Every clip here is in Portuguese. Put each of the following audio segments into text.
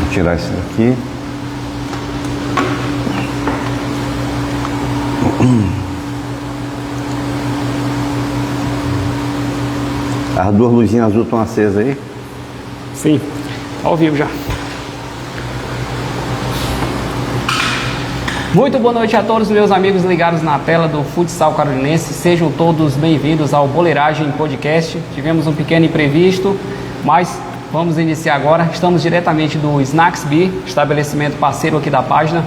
Vou tirar isso daqui. As duas luzinhas azul estão acesas aí? Sim, ao vivo já. Muito boa noite a todos meus amigos ligados na tela do Futsal Carolinense. Sejam todos bem-vindos ao Boleiragem Podcast. Tivemos um pequeno imprevisto, mas vamos iniciar agora. Estamos diretamente do Snacks Beer, estabelecimento parceiro aqui da página,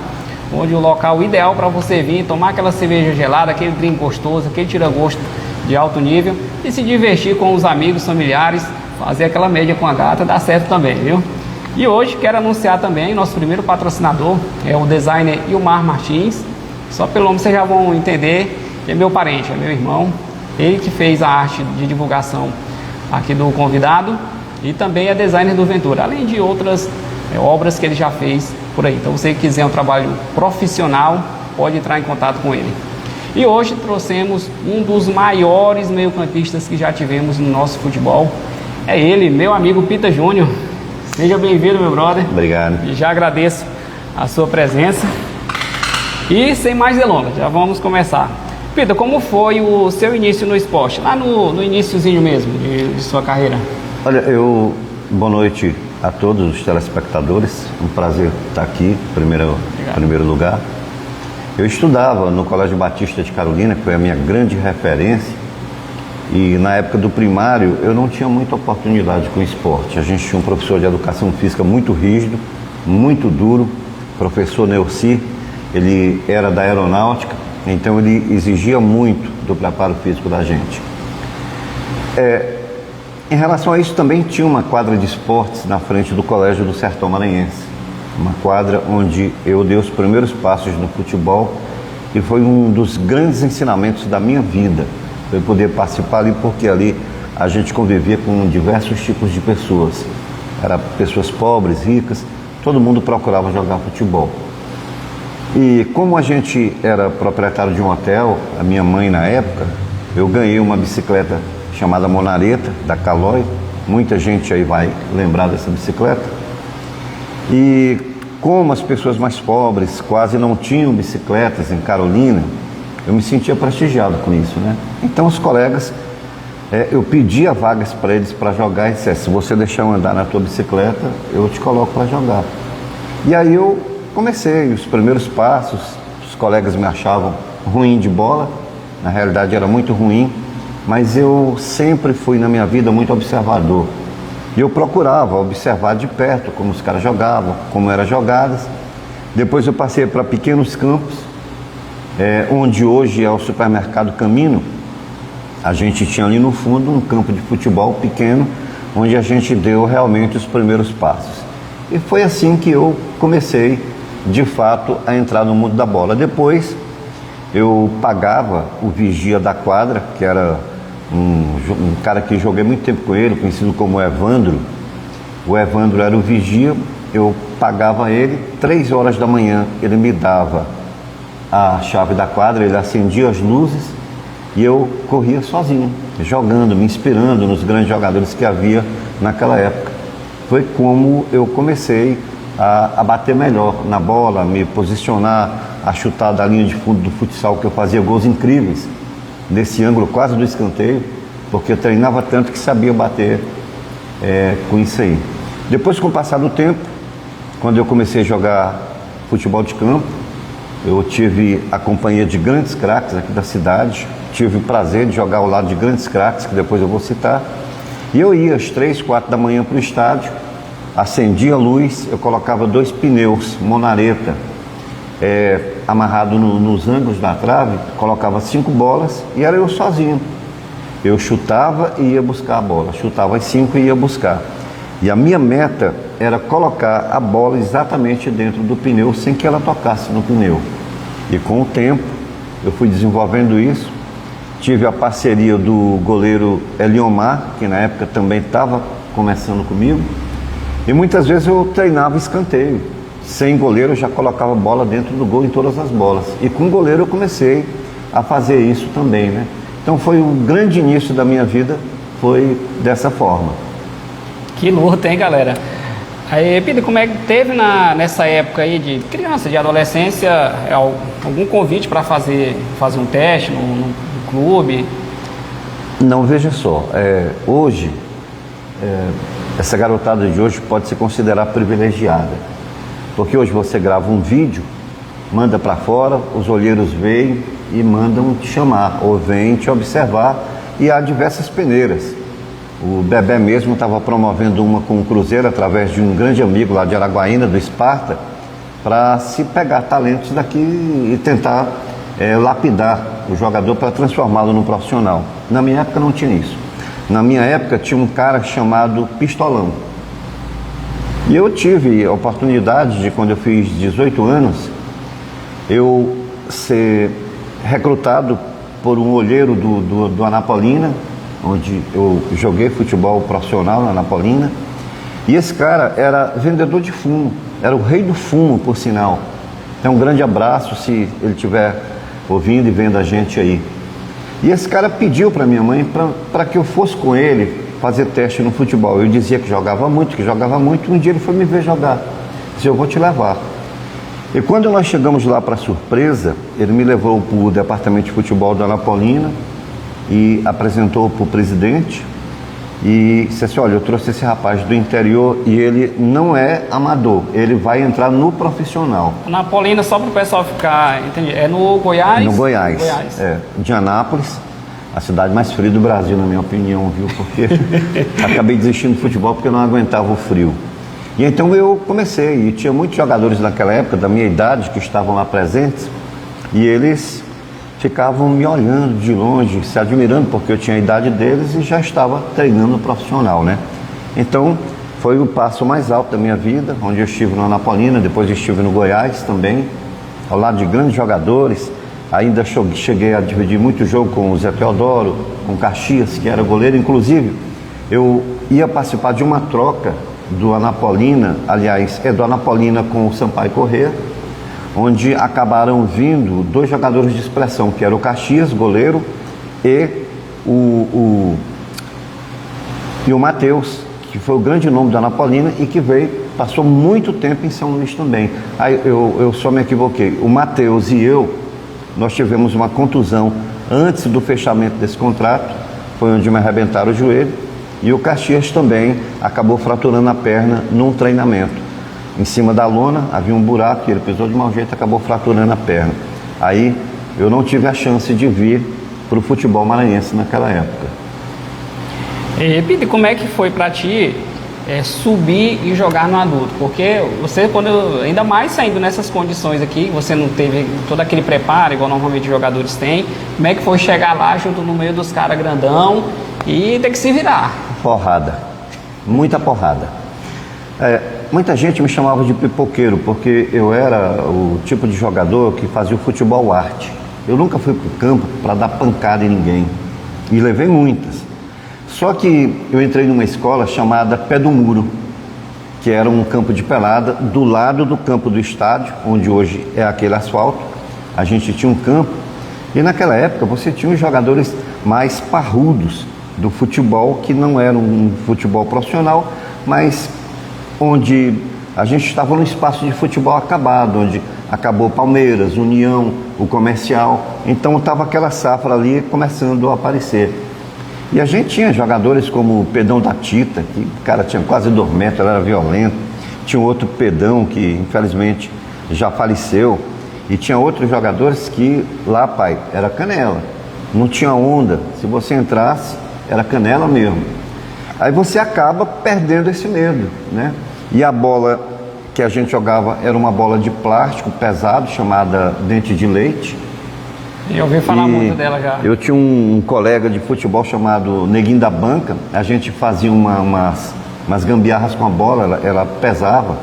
onde o local ideal para você vir tomar aquela cerveja gelada, aquele drink gostoso, aquele tira-gosto de alto nível e se divertir com os amigos, familiares, fazer aquela média com a gata, dá certo também, viu? E hoje quero anunciar também nosso primeiro patrocinador, é o designer Ilmar Martins. Só pelo nome vocês já vão entender que é meu parente, é meu irmão. Ele que fez a arte de divulgação aqui do convidado e também é designer do Ventura, além de outras obras que ele já fez por aí. Então, você que quiser um trabalho profissional, pode entrar em contato com ele. E hoje trouxemos um dos maiores meio-campistas que já tivemos no nosso futebol. É ele, meu amigo Pita Júnior. Seja bem-vindo, meu brother. Obrigado. E já agradeço a sua presença. E sem mais delongas, já vamos começar. Pita, como foi o seu início no esporte? Lá no iniciozinho mesmo de sua carreira. Olha, boa noite a todos os telespectadores. Um prazer estar aqui, em primeiro lugar. Eu estudava no Colégio Batista de Carolina, que foi a minha grande referência, e na época do primário eu não tinha muita oportunidade com o esporte. A gente tinha um professor de educação física muito rígido, muito duro, professor Neuci, ele era da aeronáutica, então ele exigia muito do preparo físico da gente. Em relação a isso, também tinha uma quadra de esportes na frente do Colégio do Sertão Maranhense. Uma quadra onde eu dei os primeiros passos no futebol e foi um dos grandes ensinamentos da minha vida. Eu poder participar ali, porque ali a gente convivia com diversos tipos de pessoas. Eram pessoas pobres, ricas, todo mundo procurava jogar futebol. E como a gente era proprietário de um hotel, a minha mãe na época, eu ganhei uma bicicleta chamada Monareta, da Caloi. Muita gente aí vai lembrar dessa bicicleta. E como as pessoas mais pobres quase não tinham bicicletas em Carolina, eu me sentia prestigiado com isso, né? Então os colegas, eu pedia vagas para eles para jogar e disse: se você deixar eu andar na tua bicicleta, eu te coloco para jogar. E aí eu comecei os primeiros passos. Os colegas me achavam ruim de bola, na realidade era muito ruim, mas eu sempre fui na minha vida muito observador. E eu procurava observar de perto como os caras jogavam, como eram jogadas. Depois eu passei para pequenos campos, onde hoje é o supermercado Camino. A gente tinha ali no fundo um campo de futebol pequeno, onde a gente deu realmente os primeiros passos. E foi assim que eu comecei, de fato, a entrar no mundo da bola. Depois eu pagava o vigia da quadra, que era um cara que joguei muito tempo com ele, conhecido como Evandro. O Evandro era o vigia, eu pagava ele, 3 horas da manhã ele me dava a chave da quadra, ele acendia as luzes e eu corria sozinho, jogando, me inspirando nos grandes jogadores que havia naquela época. Foi como eu comecei a bater melhor na bola, me posicionar, a chutar da linha de fundo do futsal, que eu fazia gols incríveis nesse ângulo quase do escanteio, porque eu treinava tanto que sabia bater com isso aí. Depois, com o passar do tempo, quando eu comecei a jogar futebol de campo, eu tive a companhia de grandes craques aqui da cidade, tive o prazer de jogar ao lado de grandes craques, que depois eu vou citar, e eu ia às 3, 4 da manhã para o estádio, acendia a luz, eu colocava 2 pneus Monareta, amarrado nos ângulos da trave, colocava 5 bolas e era eu sozinho. Eu chutava e ia buscar a bola, chutava as 5 e ia buscar. E a minha meta era colocar a bola exatamente dentro do pneu, sem que ela tocasse no pneu. E com o tempo, eu fui desenvolvendo isso. Tive a parceria do goleiro Eliomar, que na época também estava começando comigo. E muitas vezes eu treinava escanteio. Sem goleiro eu já colocava a bola dentro do gol em todas as bolas. E com goleiro eu comecei a fazer isso também, né? Então foi um grande início da minha vida, foi dessa forma. Que luta, hein, galera? Aí, Pedro, como é que teve nessa época aí de criança, de adolescência, algum convite para fazer um teste no clube? Não, veja só, hoje, essa garotada de hoje pode se considerar privilegiada, porque hoje você grava um vídeo, manda para fora, os olheiros veem e mandam te chamar, ou vêm te observar, e há diversas peneiras. O Bebé mesmo estava promovendo uma com o Cruzeiro, através de um grande amigo lá de Araguaína, do Esparta, para se pegar talentos daqui e tentar lapidar o jogador para transformá-lo num profissional. Na minha época não tinha isso. Na minha época tinha um cara chamado Pistolão. E eu tive a oportunidade de, quando eu fiz 18 anos, eu ser recrutado por um olheiro do Anapolina, onde eu joguei futebol profissional na Anapolina, e esse cara era vendedor de fumo, era o rei do fumo, por sinal. Então um grande abraço se ele estiver ouvindo e vendo a gente aí. E esse cara pediu para minha mãe para que eu fosse com ele fazer teste no futebol. Eu dizia que jogava muito, um dia ele foi me ver jogar, disse: eu vou te levar. E quando nós chegamos lá, para surpresa, ele me levou para o departamento de futebol da Anapolina e apresentou para o presidente e disse assim: olha, eu trouxe esse rapaz do interior e ele não é amador, ele vai entrar no profissional. Anapolina, só para o pessoal ficar, entendi, é no Goiás? No Goiás. De Anápolis, a cidade mais fria do Brasil, na minha opinião, viu? Porque acabei desistindo do futebol porque eu não aguentava o frio. E então eu comecei, e tinha muitos jogadores naquela época, da minha idade, que estavam lá presentes, e eles ficavam me olhando de longe, se admirando, porque eu tinha a idade deles e já estava treinando profissional, né? Então, foi o passo mais alto da minha vida, onde eu estive no Anapolina, depois eu estive no Goiás também, ao lado de grandes jogadores. Ainda cheguei a dividir muito jogo com o Zé Teodoro, com o Caxias, que era goleiro. Inclusive, eu ia participar de uma troca do Anapolina, aliás, do Anapolina com o Sampaio Corrêa, onde acabaram vindo dois jogadores de expressão, que era o Caxias, goleiro, e o Matheus, que foi o grande nome do Anapolina e que passou muito tempo em São Luís também. Aí eu só me equivoquei. O Matheus e eu, nós tivemos uma contusão antes do fechamento desse contrato, foi onde me arrebentaram o joelho, e o Caxias também acabou fraturando a perna num treinamento. Em cima da lona havia um buraco, ele pisou de mau jeito e acabou fraturando a perna. Aí eu não tive a chance de vir para o futebol maranhense naquela época. Peter, como é que foi para ti subir e jogar no adulto? Porque você, ainda mais saindo nessas condições aqui, você não teve todo aquele preparo, igual normalmente os jogadores têm. Como é que foi chegar lá junto no meio dos caras grandão e ter que se virar? Porrada, muita porrada. Muita gente me chamava de pipoqueiro, porque eu era o tipo de jogador que fazia o futebol arte. Eu nunca fui para o campo para dar pancada em ninguém, e levei muitas. Só que eu entrei numa escola chamada Pé do Muro, que era um campo de pelada do lado do campo do estádio, onde hoje é aquele asfalto. A gente tinha um campo, e naquela época você tinha os jogadores mais parrudos do futebol, que não era um futebol profissional, mas onde a gente estava num espaço de futebol acabado, onde acabou Palmeiras, União, o Comercial. Então estava aquela safra ali começando a aparecer. E a gente tinha jogadores como o Pedão da Tita, que o cara tinha quase 2 metros, era violento. Tinha um outro Pedão que infelizmente já faleceu. E tinha outros jogadores que lá, pai, era canela. Não tinha onda. Se você entrasse, era canela mesmo. Aí você acaba perdendo esse medo, né? E a bola que a gente jogava era uma bola de plástico pesado, chamada dente de leite. Eu ouvi falar muito dela já. Eu tinha um colega de futebol chamado Neguinho da Banca. A gente fazia umas gambiarras com a bola, ela pesava.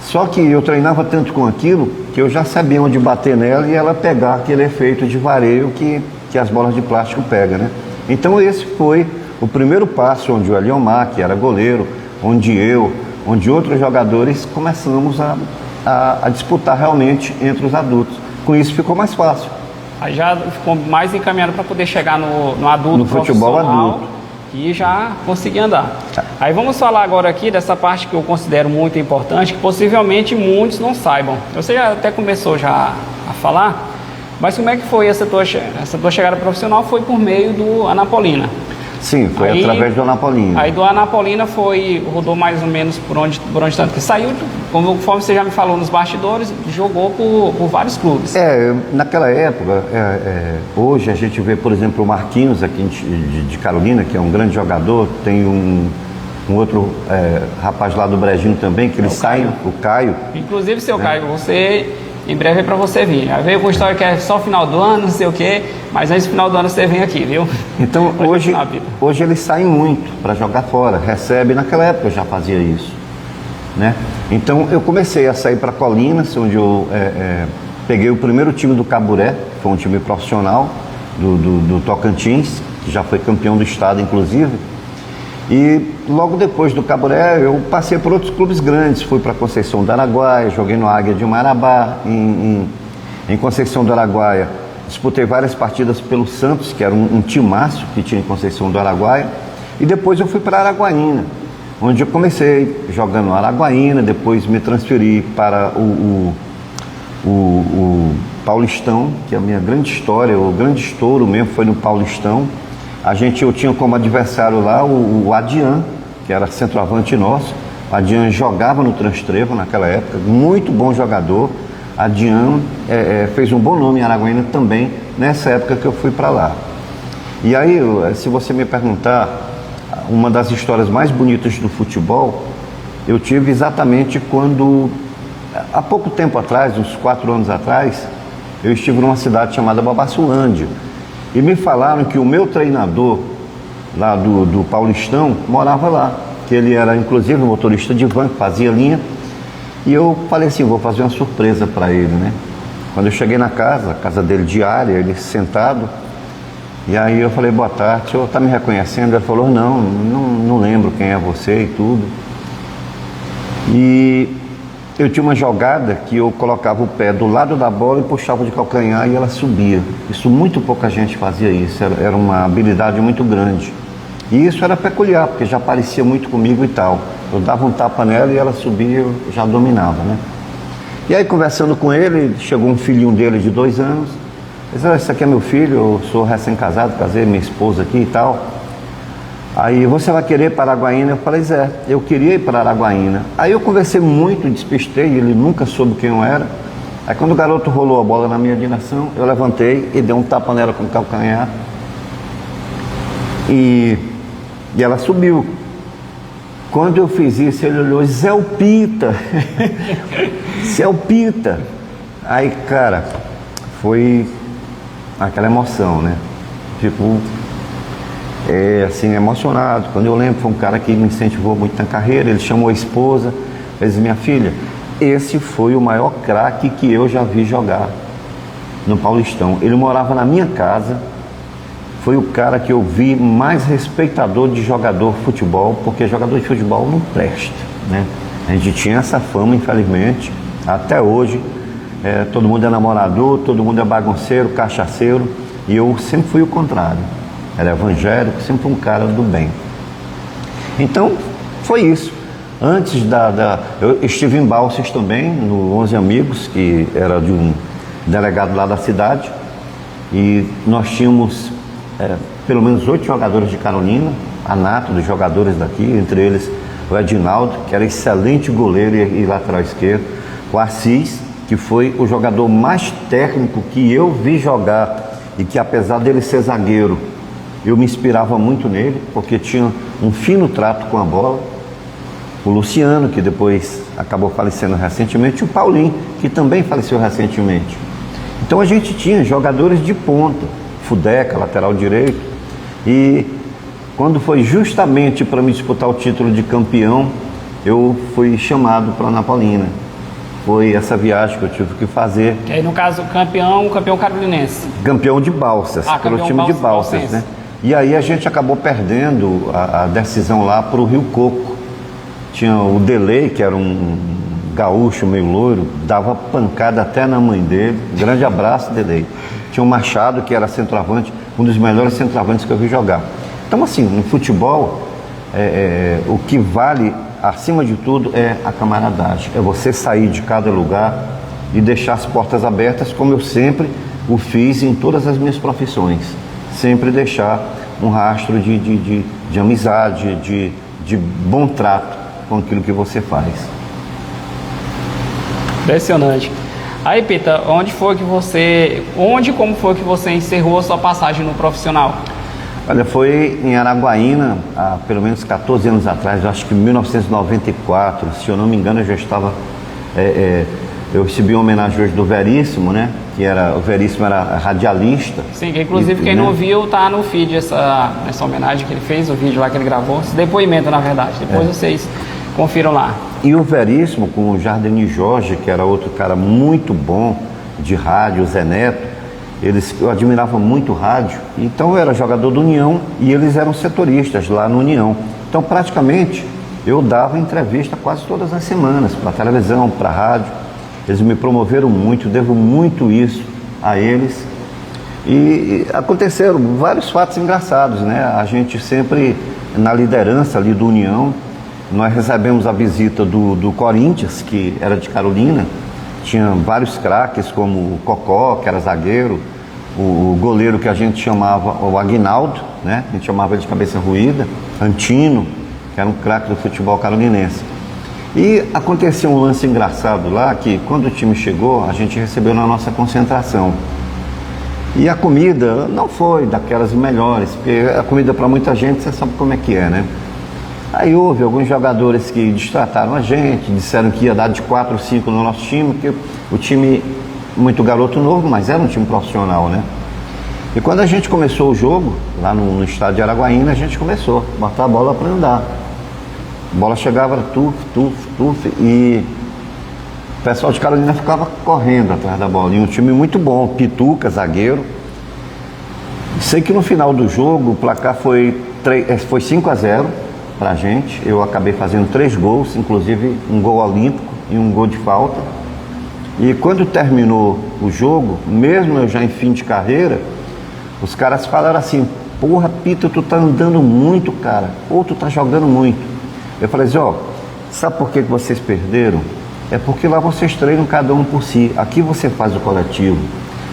Só que eu treinava tanto com aquilo que eu já sabia onde bater nela e ela pegar aquele efeito de vareio que as bolas de plástico pegam, né? Então esse foi o primeiro passo onde o Eliomar, que era goleiro, onde outros jogadores começamos a disputar realmente entre os adultos. Com isso ficou mais fácil. Aí já ficou mais encaminhado para poder chegar no adulto, no futebol adulto. e já consegui andar. Aí vamos falar agora aqui dessa parte que eu considero muito importante, que possivelmente muitos não saibam. Você já até começou já a falar, mas como é que foi essa tua chegada profissional? Foi por meio do Anapolina. Sim, foi aí, através do Anapolina. Aí do Anapolina rodou mais ou menos por onde tanto que saiu, conforme você já me falou nos bastidores, jogou por vários clubes. Naquela época, hoje a gente vê, por exemplo, o Marquinhos aqui de Carolina, que é um grande jogador, tem um outro rapaz lá do Brejinho também, que ele sai, o Caio. Inclusive, seu Caio, você... Em breve é pra você vir. Aí veio com história que é só final do ano, não sei o quê, mas antes do final do ano você vem aqui, viu? Então, hoje eles saem muito para jogar fora, recebe. Naquela época eu já fazia isso, né? Então, eu comecei a sair para Colinas, onde eu peguei o primeiro time do Caburé, que foi um time profissional do Tocantins, que já foi campeão do estado, inclusive. E logo depois do Caburé eu passei por outros clubes grandes, fui para Conceição do Araguaia, joguei no Águia de Marabá, em Conceição do Araguaia disputei várias partidas pelo Santos, que era um timaço que tinha em Conceição do Araguaia, e depois eu fui para Araguaína, onde eu comecei jogando no Araguaína, depois me transferi para o Paulistão, que é a minha grande história, o grande estouro mesmo foi no Paulistão. Eu tinha como adversário lá o Adian, que era centroavante nosso. O Adian jogava no Transtrevo naquela época, muito bom jogador. Adian fez um bom nome em Araguaína também, nessa época que eu fui para lá. E aí, se você me perguntar, uma das histórias mais bonitas do futebol, eu tive exatamente quando, há pouco tempo atrás, uns 4 anos atrás, eu estive numa cidade chamada Babassulândia. E me falaram que o meu treinador lá do Paulistão morava lá, que ele era inclusive um motorista de van, que fazia linha. E eu falei assim, vou fazer uma surpresa para ele, né? Quando eu cheguei na casa, a casa dele diária, ele sentado, e aí eu falei, boa tarde, o senhor está me reconhecendo? Ele falou, não lembro quem é você e tudo. E eu tinha uma jogada que eu colocava o pé do lado da bola e puxava de calcanhar e ela subia. Isso, muito pouca gente fazia isso, era uma habilidade muito grande. E isso era peculiar, porque já parecia muito comigo e tal. Eu dava um tapa nela e ela subia e eu já dominava, né? E aí, conversando com ele, chegou um filhinho dele de 2 anos. Ele disse, esse aqui é meu filho, eu sou recém-casado, casei minha esposa aqui e tal. Aí, você vai querer ir para Araguaína? Eu falei, eu queria ir para Araguaína. Aí eu conversei muito, despistei, ele nunca soube quem eu era. Aí quando o garoto rolou a bola na minha direção, eu levantei e dei um tapa nela com o calcanhar. E ela subiu. Quando eu fiz isso, ele olhou, Zé o Pita. Zé o Pita. Aí, cara, foi aquela emoção, né? Tipo... assim, emocionado. Quando eu lembro, foi um cara que me incentivou muito na carreira. Ele chamou a esposa, ele disse, minha filha, esse foi o maior craque que eu já vi jogar no Paulistão. Ele morava na minha casa, foi o cara que eu vi mais respeitador de jogador de futebol, porque jogador de futebol não presta, né? A gente tinha essa fama, infelizmente, até hoje. Todo mundo é namorador, todo mundo é bagunceiro, cachaceiro, e eu sempre fui o contrário. Era evangélico, sempre um cara do bem. Então, foi isso. Antes eu estive em Balsas também, no 11 Amigos, que era de um delegado lá da cidade. E nós tínhamos pelo menos 8 jogadores de Carolina, a nata dos jogadores daqui, entre eles o Edinaldo, que era excelente goleiro e lateral esquerdo. O Assis, que foi o jogador mais técnico que eu vi jogar e que, apesar dele ser zagueiro, eu me inspirava muito nele, porque tinha um fino trato com a bola. O Luciano, que depois acabou falecendo recentemente, e o Paulinho, que também faleceu recentemente. Então a gente tinha jogadores de ponta, Fudeca, lateral direito, e quando foi justamente para me disputar o título de campeão, eu fui chamado para a Anapolina. Foi essa viagem que eu tive que fazer. E aí, no caso, campeão carolinense. Campeão de Balsas, pelo time de Balsas, né? E aí a gente acabou perdendo a decisão lá para o Rio Coco. Tinha o Delay, que era um gaúcho meio loiro, dava pancada até na mãe dele. Grande abraço, Delay. Tinha o Machado, que era centroavante, um dos melhores centroavantes que eu vi jogar. Então, assim, no futebol, o que vale, acima de tudo, é a camaradagem. É você sair de cada lugar e deixar as portas abertas, como eu sempre o fiz em todas as minhas profissões. Sempre deixar um rastro de amizade, de bom trato com aquilo que você faz. Impressionante. Aí, Pita, como foi que você encerrou a sua passagem no profissional? Olha, foi em Araguaína, há pelo menos 14 anos atrás, eu acho que em 1994, se eu não me engano, eu já estava... eu recebi uma homenagem hoje do Veríssimo, né? O Veríssimo era radialista. Sim, que inclusive quem não viu, tá no feed essa homenagem que ele fez, o vídeo lá que ele gravou, esse depoimento, na verdade. Depois vocês confiram lá. E o Veríssimo, com o Jardini Jorge, que era outro cara muito bom de rádio, o Zé Neto, eu admirava muito o rádio. Então eu era jogador do União e eles eram setoristas lá no União. Então praticamente eu dava entrevista quase todas as semanas, para televisão, para rádio. Eles me promoveram muito, devo muito isso a eles. E aconteceram vários fatos engraçados, né? A gente sempre, na liderança ali do União, nós recebemos a visita do Corinthians, que era de Carolina. Tinha vários craques, como o Cocó, que era zagueiro, o goleiro que a gente chamava o Aguinaldo, né? A gente chamava ele de cabeça ruída, Antino, que era um craque do futebol carolinense. E aconteceu um lance engraçado lá, que quando o time chegou, a gente recebeu na nossa concentração. E a comida não foi daquelas melhores, porque a comida para muita gente, você sabe como é que é, né? Aí houve alguns jogadores que destrataram a gente, disseram que ia dar de 4 ou 5 no nosso time, porque o time, muito garoto novo, mas era um time profissional, né? E quando a gente começou o jogo, lá no estádio de Araguaína, a gente começou a botar a bola para andar. A bola chegava, tuf, e o pessoal de Carolina ficava correndo atrás da bola. E um time muito bom, Pituca, zagueiro. Sei que no final do jogo o placar foi 5-0 pra gente. Eu acabei fazendo 3 gols, inclusive um gol olímpico e um gol de falta. E quando terminou o jogo, mesmo eu já em fim de carreira, os caras falaram assim: porra, Pita, tu tá andando muito, cara, ou tu tá jogando muito. Eu falei assim: ó, sabe por que vocês perderam? É porque lá vocês treinam cada um por si. Aqui você faz o coletivo.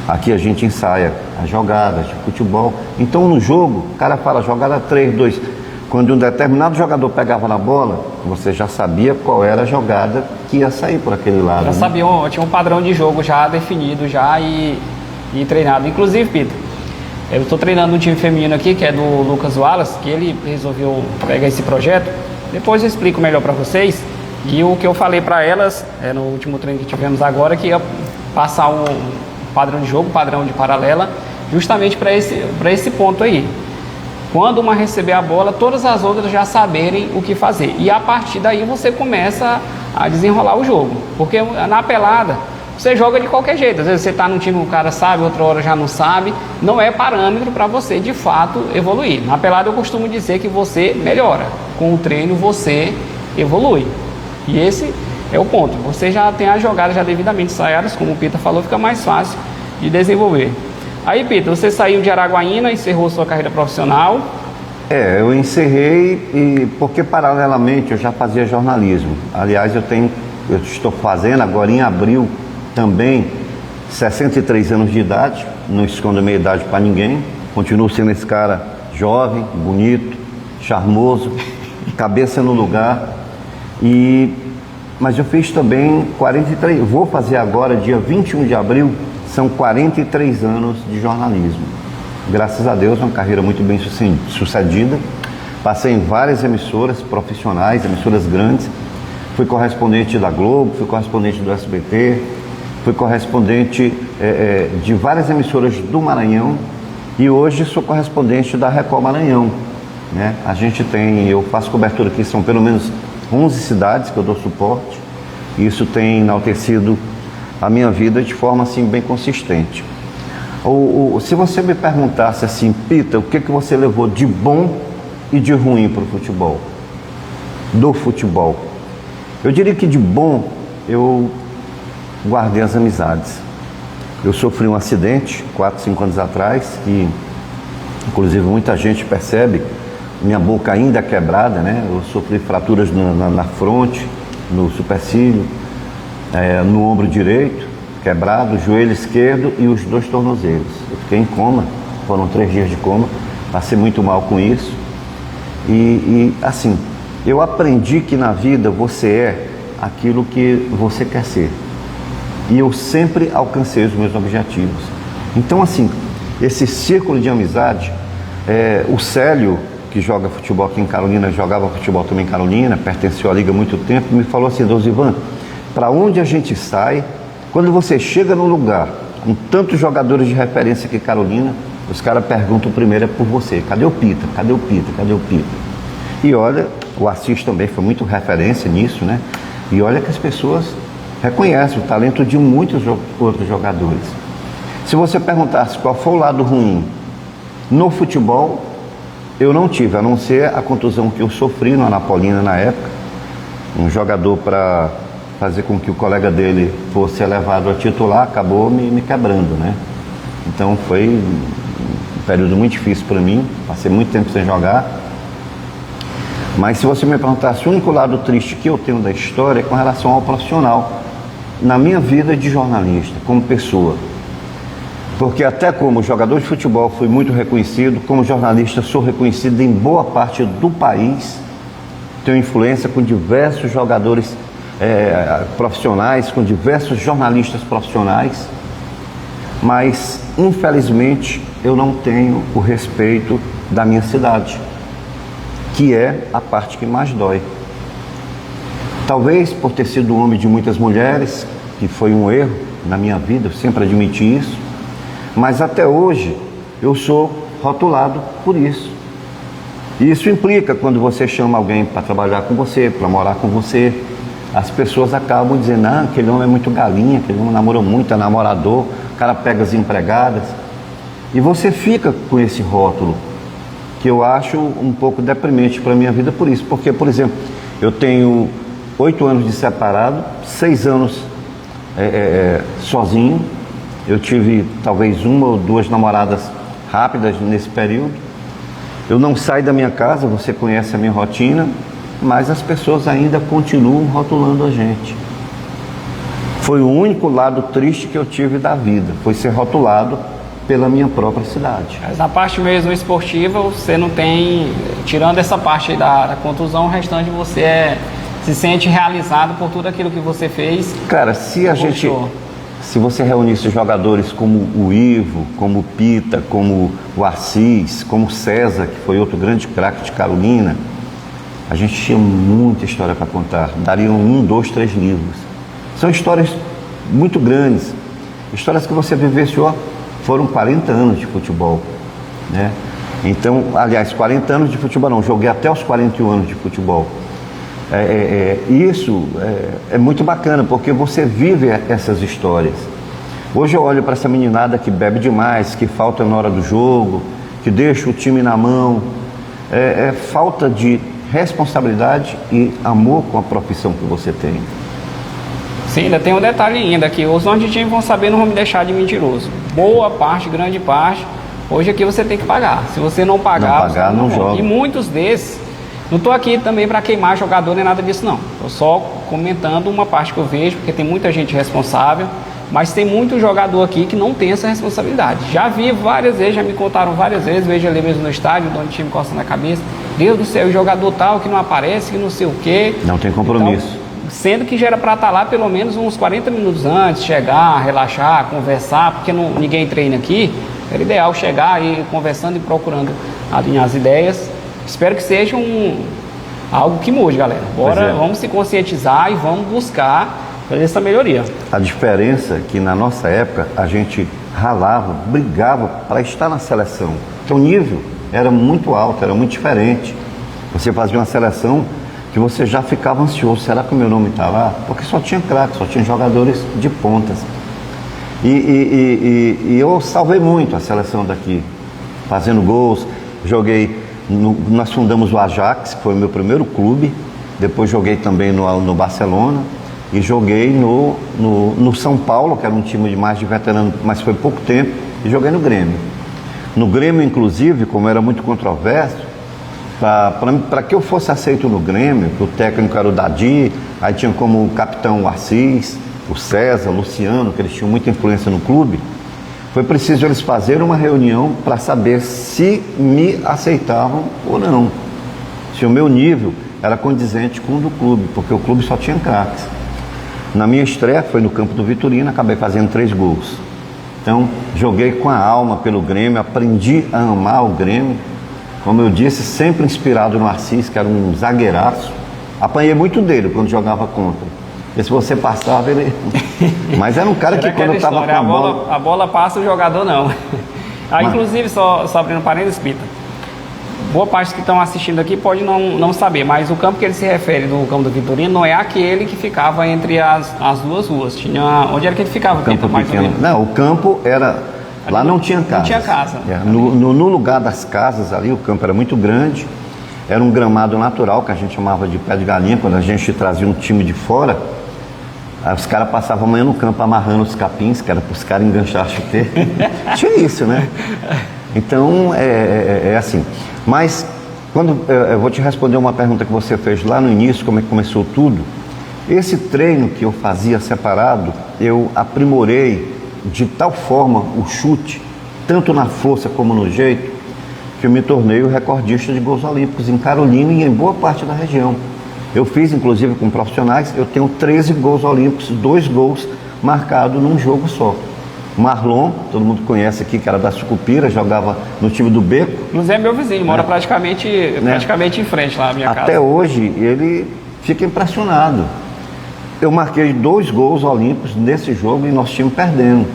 Aqui a gente ensaia as jogadas de futebol. Então no jogo, o cara fala jogada 3, 2. Quando um determinado jogador pegava na bola, você já sabia qual era a jogada que ia sair por aquele lado. Já sabia, tinha um padrão de jogo já definido já e treinado. Inclusive, Pita, eu estou treinando um time feminino aqui, que é do Lucas Wallace, que ele resolveu pegar esse projeto. Depois eu explico melhor para vocês. E o que eu falei para elas, no último treino que tivemos agora, que ia passar um padrão de jogo, padrão de paralela, justamente para esse ponto aí. Quando uma receber a bola, todas as outras já saberem o que fazer. E a partir daí você começa a desenrolar o jogo. Porque na pelada, você joga de qualquer jeito. Às vezes você está num time, o cara sabe, outra hora já não sabe. Não é parâmetro para você, de fato, evoluir. Na pelada eu costumo dizer que você melhora. Com o treino você evolui. E esse é o ponto. Você já tem as jogadas já devidamente ensaiadas, como o Pita falou, fica mais fácil de desenvolver. Aí, Pita, você saiu de Araguaína, encerrou sua carreira profissional. Eu encerrei porque paralelamente eu já fazia jornalismo. Aliás, eu estou fazendo agora em abril também 63 anos de idade, não escondo minha idade para ninguém. Continuo sendo esse cara jovem, bonito, charmoso, cabeça no lugar. Mas eu fiz também 43, vou fazer agora, dia 21 de abril, são 43 anos de jornalismo. Graças a Deus, uma carreira muito bem sucedida. Passei em várias emissoras profissionais, emissoras grandes. Fui correspondente da Globo, fui correspondente do SBT, fui correspondente de várias emissoras do Maranhão e hoje sou correspondente da Record Maranhão, né? Eu faço cobertura aqui, são pelo menos 11 cidades que eu dou suporte. Isso tem enaltecido a minha vida de forma assim bem consistente. Se você me perguntasse assim: Pita, o que você levou de bom e de ruim para o futebol? Do futebol, eu diria que de bom eu guardei as amizades. Eu sofri um acidente 4, 5 anos atrás, que inclusive muita gente percebe minha boca ainda é quebrada, né? Eu sofri fraturas na fronte, no supercílio, no ombro direito, quebrado, joelho esquerdo e os 2 tornozelos. Eu fiquei em coma, foram 3 dias de coma, passei muito mal com isso. E assim, eu aprendi que na vida você é aquilo que você quer ser. E eu sempre alcancei os meus objetivos. Então assim, esse círculo de amizade, o Célio, que joga futebol aqui em Carolina, jogava futebol também em Carolina, pertenceu à liga há muito tempo, me falou assim: Dosivan, para onde a gente sai, quando você chega num lugar com tantos jogadores de referência aqui em Carolina, os caras perguntam primeiro por você: cadê o Pita? Cadê o Pita? Cadê o Pita? E olha, o Assis também foi muito referência nisso, né? E olha que as pessoas reconhecem o talento de muitos outros jogadores. Se você perguntasse qual foi o lado ruim no futebol, eu não tive, a não ser a contusão que eu sofri no Anapolina na época. Um jogador, para fazer com que o colega dele fosse elevado a titular, acabou me quebrando, né? Então foi um período muito difícil para mim, passei muito tempo sem jogar. Mas se você me perguntasse, o único lado triste que eu tenho da história é com relação ao profissional, na minha vida de jornalista, como pessoa. Porque até como jogador de futebol fui muito reconhecido, como jornalista sou reconhecido em boa parte do país, tenho influência com diversos jogadores profissionais, com diversos jornalistas profissionais, mas infelizmente eu não tenho o respeito da minha cidade, que é a parte que mais dói. Talvez por ter sido um homem de muitas mulheres, que foi um erro na minha vida, eu sempre admiti isso, mas até hoje eu sou rotulado por isso. E isso implica, quando você chama alguém para trabalhar com você, para morar com você, as pessoas acabam dizendo: ah, aquele homem é muito galinha, aquele homem namorou muito, é namorador, o cara pega as empregadas. E você fica com esse rótulo, que eu acho um pouco deprimente para a minha vida por isso. Porque, por exemplo, eu tenho 8 anos de separado, 6 anos sozinho. Eu tive talvez 1 ou 2 namoradas rápidas nesse período. Eu não saio da minha casa, você conhece a minha rotina, mas as pessoas ainda continuam rotulando a gente. Foi o único lado triste que eu tive da vida, foi ser rotulado pela minha própria cidade. Mas na parte mesmo esportiva, você não tem, tirando essa parte aí da contusão, o restante você se sente realizado por tudo aquilo que você fez. Cara, se você reunisse jogadores como o Ivo, como o Pita, como o Assis, como o César, que foi outro grande craque de Carolina, a gente tinha muita história para contar. Dariam 1, 2, 3 livros. São histórias muito grandes, histórias que você vivenciou. Foram 40 anos de futebol, né? Então, aliás, 40 anos de futebol não, joguei até os 41 anos de futebol. Isso é muito bacana, porque você vive essas histórias. Hoje eu olho para essa meninada que bebe demais, que falta na hora do jogo, que deixa o time na mão. É falta de responsabilidade e amor com a profissão que você tem. Sim, ainda tem um detalhe ainda, que os donos de time vão saber, não vão me deixar de mentiroso. Boa parte, grande parte, hoje aqui você tem que pagar. Se você não pagar, não joga. E muitos desses, não estou aqui também para queimar jogador nem nada disso não. Estou só comentando uma parte que eu vejo, porque tem muita gente responsável, mas tem muito jogador aqui que não tem essa responsabilidade. Já vi várias vezes, já me contaram várias vezes, vejo ali mesmo no estádio, o dono de time coçando a cabeça, Deus do céu, o jogador tal que não aparece, que não sei o quê. Não tem compromisso. Então, sendo que já era para estar lá pelo menos uns 40 minutos antes, chegar, relaxar, conversar, porque ninguém treina aqui. Era ideal chegar e ir conversando e procurando alinhar as ideias. Espero que seja algo que mude, galera. Bora, vamos se conscientizar e vamos buscar fazer essa melhoria. A diferença é que na nossa época a gente ralava, brigava para estar na seleção. Então o nível era muito alto, era muito diferente. Você fazia uma seleção que você já ficava ansioso, será que o meu nome está lá? Porque só tinha craques, só tinha jogadores de pontas. E eu salvei muito a seleção daqui, fazendo gols. Nós fundamos o Ajax, que foi o meu primeiro clube, depois joguei também no Barcelona, e joguei no São Paulo, que era um time de mais de veterano, mas foi pouco tempo, e joguei no Grêmio. No Grêmio, inclusive, como era muito controverso, Para que eu fosse aceito no Grêmio, que o técnico era o Dadi, aí tinha como capitão o Assis, o César, o Luciano, que eles tinham muita influência no clube, foi preciso eles fazerem uma reunião para saber se me aceitavam ou não. Se o meu nível era condizente com o do clube, porque o clube só tinha craques. Na minha estreia, foi no campo do Vitorino, acabei fazendo 3 gols. Então, joguei com a alma pelo Grêmio, aprendi a amar o Grêmio. Como eu disse, sempre inspirado no Assis, que era um zagueiraço. Apanhei muito dele quando jogava contra. E se você passava, ele... Mas era um cara que quando eu estava com a bola... A bola passa, o jogador não. Inclusive, só abrindo parênteses, Pita, boa parte que estão assistindo aqui pode não saber, mas o campo que ele se refere do campo do Vitorino não é aquele que ficava entre as 2 ruas. Onde era que ele ficava? O campo pequeno. Não, o campo era... Lá não tinha casa. Não tinha casa. No lugar das casas ali, o campo era muito grande. Era um gramado natural, que a gente chamava de pé de galinha. Quando a gente trazia um time de fora, os caras passavam amanhã no campo amarrando os capins, que era para os caras enganchar a chuteira. Tinha isso, né? Então, é assim. Mas, quando eu vou te responder uma pergunta que você fez lá no início, como é que começou tudo. Esse treino que eu fazia separado, eu aprimorei de tal forma o chute, tanto na força como no jeito, que eu me tornei o recordista de gols olímpicos em Carolina e em boa parte da região. Eu fiz, inclusive, com profissionais, eu tenho 13 gols olímpicos, 2 gols marcados num jogo só. Marlon, todo mundo conhece aqui, que era da Sucupira, jogava no time do Beco. Inclusive é meu vizinho, mora praticamente em frente lá na minha casa. Até hoje, ele fica impressionado. Eu marquei 2 gols olímpicos nesse jogo e nós tínhamos perdendo.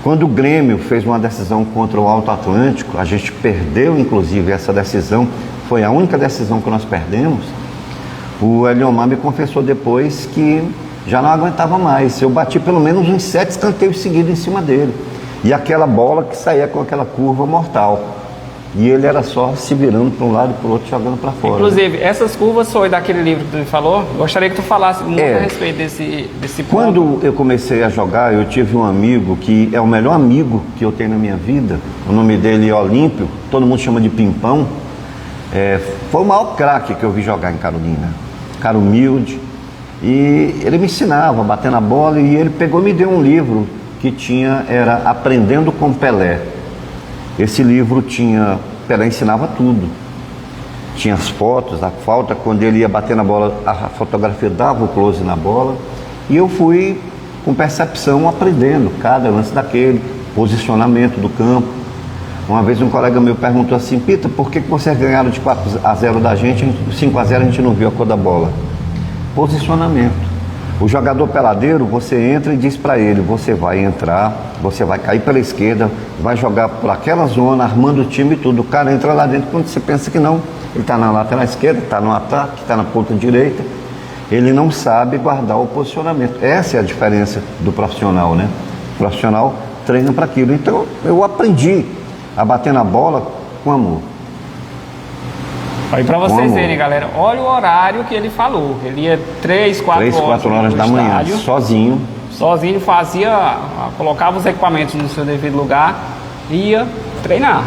Quando o Grêmio fez uma decisão contra o Alto Atlântico, a gente perdeu, inclusive, essa decisão, foi a única decisão que nós perdemos. O Eliomar me confessou depois que já não aguentava mais. Eu bati pelo menos uns 7 escanteios seguidos em cima dele. E aquela bola que saía com aquela curva mortal. E ele era só se virando para um lado e para o outro, jogando para fora. Inclusive, essas curvas foi daquele livro que tu me falou. Gostaria que tu falasse muito a respeito desse ponto. Quando eu comecei a jogar, eu tive um amigo que é o melhor amigo que eu tenho na minha vida. O nome dele é Olímpio, todo mundo chama de Pimpão. Foi o maior craque que eu vi jogar em Carolina. Cara humilde. E ele me ensinava a bater na bola, e ele pegou e me deu um livro que era Aprendendo com Pelé. Esse livro Pelé ensinava tudo. Tinha as fotos, a falta, quando ele ia bater na bola, a fotografia dava o close na bola. E eu fui com percepção aprendendo cada lance daquele, posicionamento do campo. Uma vez um colega meu perguntou assim: Pita, por que vocês ganharam de 4-0 da gente, 5-0 a gente não viu a cor da bola? Posicionamento. O jogador peladeiro, você entra e diz para ele: você vai entrar, você vai cair pela esquerda, vai jogar por aquela zona, armando o time e tudo. O cara entra lá dentro, quando você pensa que não, ele está na lateral esquerda, está no ataque, está na ponta direita. Ele não sabe guardar o posicionamento. Essa é a diferença do profissional, né? O profissional treina para aquilo. Então eu aprendi a bater na bola com amor. Aí para vocês verem, galera, olha o horário que ele falou. Ele ia 3, 4 horas da manhã, sozinho. Sozinho, colocava os equipamentos no seu devido lugar e ia treinar.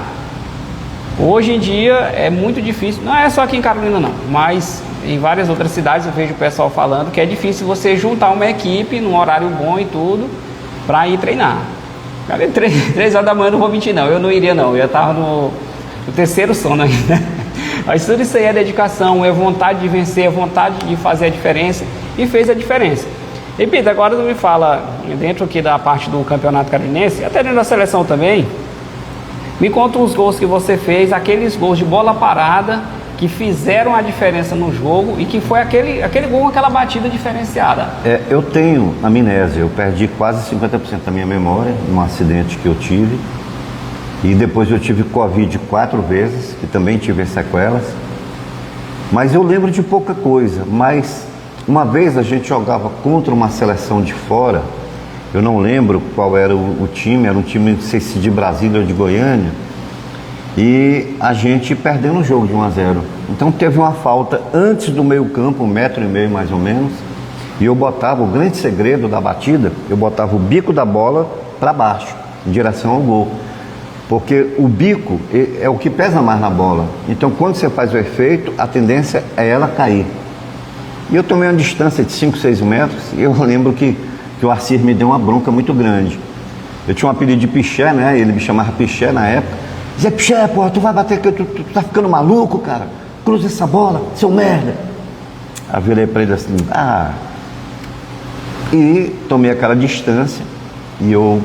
Hoje em dia é muito difícil, não é só aqui em Carolina não, mas em várias outras cidades eu vejo o pessoal falando que é difícil você juntar uma equipe num horário bom e tudo para ir treinar. Cara, 3 horas da manhã eu não vou mentir não, eu não iria não, eu já estava no 3º sono ainda. Mas tudo isso aí é dedicação, é vontade de vencer, é vontade de fazer a diferença, e fez a diferença. E Pita, agora tu me fala, dentro aqui da parte do campeonato catarinense, até dentro da seleção também, me conta os gols que você fez, aqueles gols de bola parada, que fizeram a diferença no jogo, e que foi aquele gol, aquela batida diferenciada. Eu tenho amnésia, eu perdi quase 50% da minha memória, num acidente que eu tive. E depois eu tive Covid 4 vezes, que também tive sequelas. Mas eu lembro de pouca coisa. Mas uma vez a gente jogava contra uma seleção de fora. Eu não lembro qual era o time. Era um time, não sei se de Brasília ou de Goiânia. E a gente perdendo o jogo de 1-0. Então teve uma falta antes do meio campo, 1,5 metro mais ou menos. E eu botava, o grande segredo da batida, eu botava o bico da bola para baixo, em direção ao gol. porque o bico é o que pesa mais na bola. Então, quando você faz o efeito, a tendência é ela cair. E eu tomei uma distância de 5, 6 metros, e eu lembro que o Arcir me deu uma bronca muito grande. Eu tinha um apelido de Piché, né? Ele me chamava Piché na época. Dizia, Piché, porra, tu vai bater aqui, tu tá ficando maluco, cara? Cruza essa bola, seu merda. Aí eu virei pra ele assim, E tomei aquela distância, e eu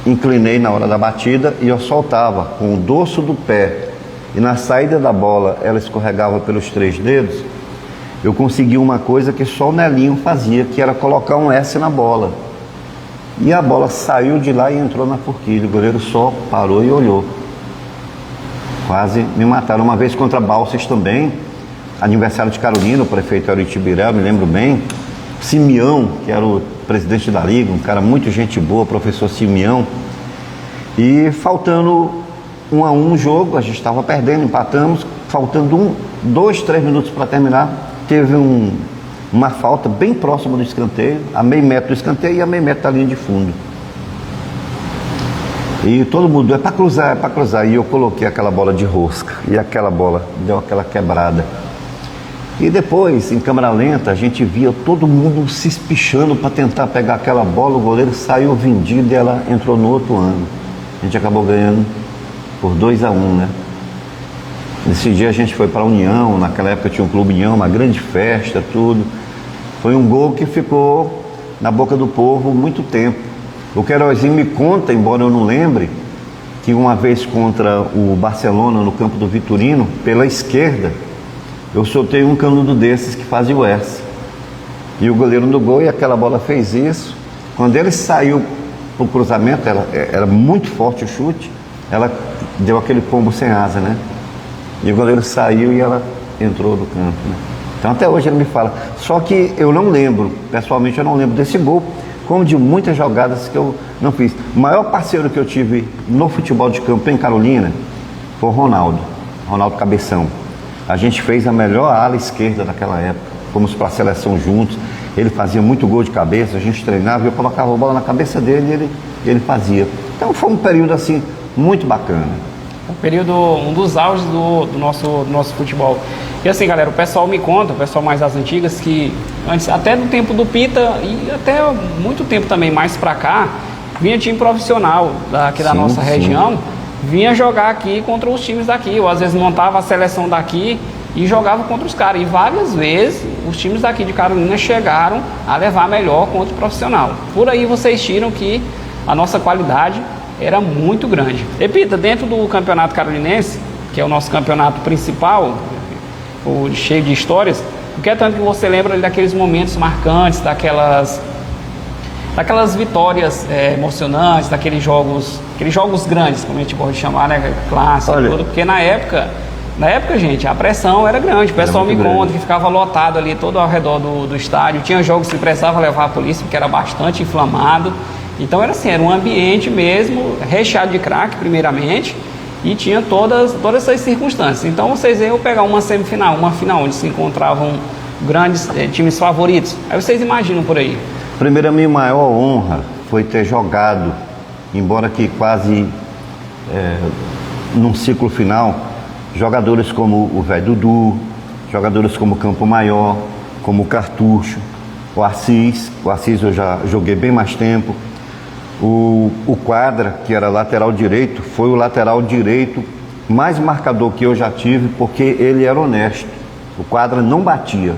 inclinei na hora da batida, e eu soltava com o dorso do pé, e na saída da bola ela escorregava pelos 3 dedos. Eu consegui uma coisa que só o Nelinho fazia, que era colocar um S na bola. E a bola saiu de lá e entrou na forquilha. O goleiro só parou e olhou. Quase me mataram. Uma vez contra Balsas também, aniversário de Carolina, o prefeito era o Itibiré, me lembro bem. Simeão, que era o presidente da liga, um cara muito gente boa, professor Simeão. E faltando 1-1 no jogo, a gente estava perdendo, empatamos. Faltando 2, 3 minutos para terminar, teve uma falta bem próxima do escanteio, a meio metro do escanteio e a meio metro da linha de fundo. E todo mundo, é para cruzar. E eu coloquei aquela bola de rosca, e aquela bola deu aquela quebrada. E depois, em câmera lenta, a gente via todo mundo se espichando para tentar pegar aquela bola, o goleiro saiu vendido e ela entrou no outro ângulo. A gente acabou ganhando por 2-1, né? Nesse dia a gente foi para a União, naquela época tinha um Clube União, uma grande festa, tudo. Foi um gol que ficou na boca do povo muito tempo. O Queirozinho me conta, embora eu não lembre, que uma vez contra o Barcelona no campo do Vitorino, pela esquerda, eu soltei um canudo desses que fazia o S. E o goleiro no gol, e aquela bola fez isso. Quando ele saiu para o cruzamento, era muito forte o chute, ela deu aquele pombo sem asa, né? E o goleiro saiu e ela entrou no campo, né? Então até hoje ele me fala. Só que eu não lembro, pessoalmente eu não lembro desse gol, como de muitas jogadas que eu não fiz. O maior parceiro que eu tive no futebol de campo em Carolina foi o Ronaldo Cabeção. A gente fez a melhor ala esquerda daquela época. Fomos para a seleção juntos. Ele fazia muito gol de cabeça, a gente treinava, eu colocava a bola na cabeça dele e ele fazia. Então foi um período assim muito bacana. Um dos auges do nosso futebol. E assim, galera, o pessoal me conta, o pessoal mais das antigas, que antes, até no tempo do Pita e até muito tempo também mais pra cá, vinha time profissional daqui da nossa região, vinha jogar aqui contra os times daqui, ou às vezes montava a seleção daqui e jogava contra os caras. E várias vezes os times daqui de Carolina chegaram a levar melhor contra o profissional. Por aí vocês tiram que a nossa qualidade era muito grande. Repita, dentro do campeonato carolinense, que é o nosso campeonato principal, cheio de histórias, o que é tanto que você lembra daqueles momentos marcantes, daquelas vitórias emocionantes, daqueles jogos grandes, como a gente pode chamar, né, clássico, tudo, porque na época, gente, a pressão era grande, o pessoal me conta que ficava lotado ali todo ao redor do estádio, tinha jogos que precisava levar a polícia, porque era bastante inflamado. Então era assim, era um ambiente mesmo, recheado de craque primeiramente, e tinha todas essas circunstâncias. Então vocês iam pegar uma semifinal, uma final, onde se encontravam grandes times favoritos. Aí vocês imaginam por aí. Primeiro, a minha maior honra foi ter jogado, embora que quase num ciclo final, jogadores como o Velho Dudu, jogadores como o Campo Maior, como o Cartucho, o Assis eu já joguei bem mais tempo. O Quadra, que era lateral direito, foi o lateral direito mais marcador que eu já tive, porque ele era honesto. O Quadra não batia.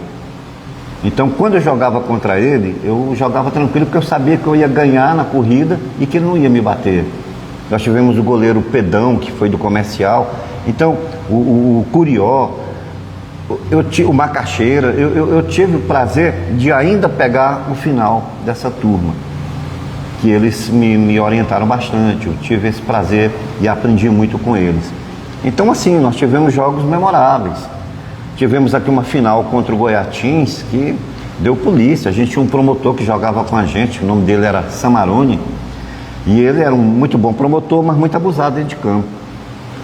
Então, quando eu jogava contra ele, eu jogava tranquilo, porque eu sabia que eu ia ganhar na corrida e que ele não ia me bater. Nós tivemos o goleiro Pedão, que foi do Comercial. Então, o Curió, o Macaxeira, eu tive o prazer de ainda pegar o final dessa turma, que eles me orientaram bastante. Eu tive esse prazer e aprendi muito com eles. Então, assim, nós tivemos jogos memoráveis. Tivemos aqui uma final contra o Goiatins, que deu polícia. A gente tinha um promotor que jogava com a gente, o nome dele era Samarone, e ele era um muito bom promotor, mas muito abusado dentro de campo.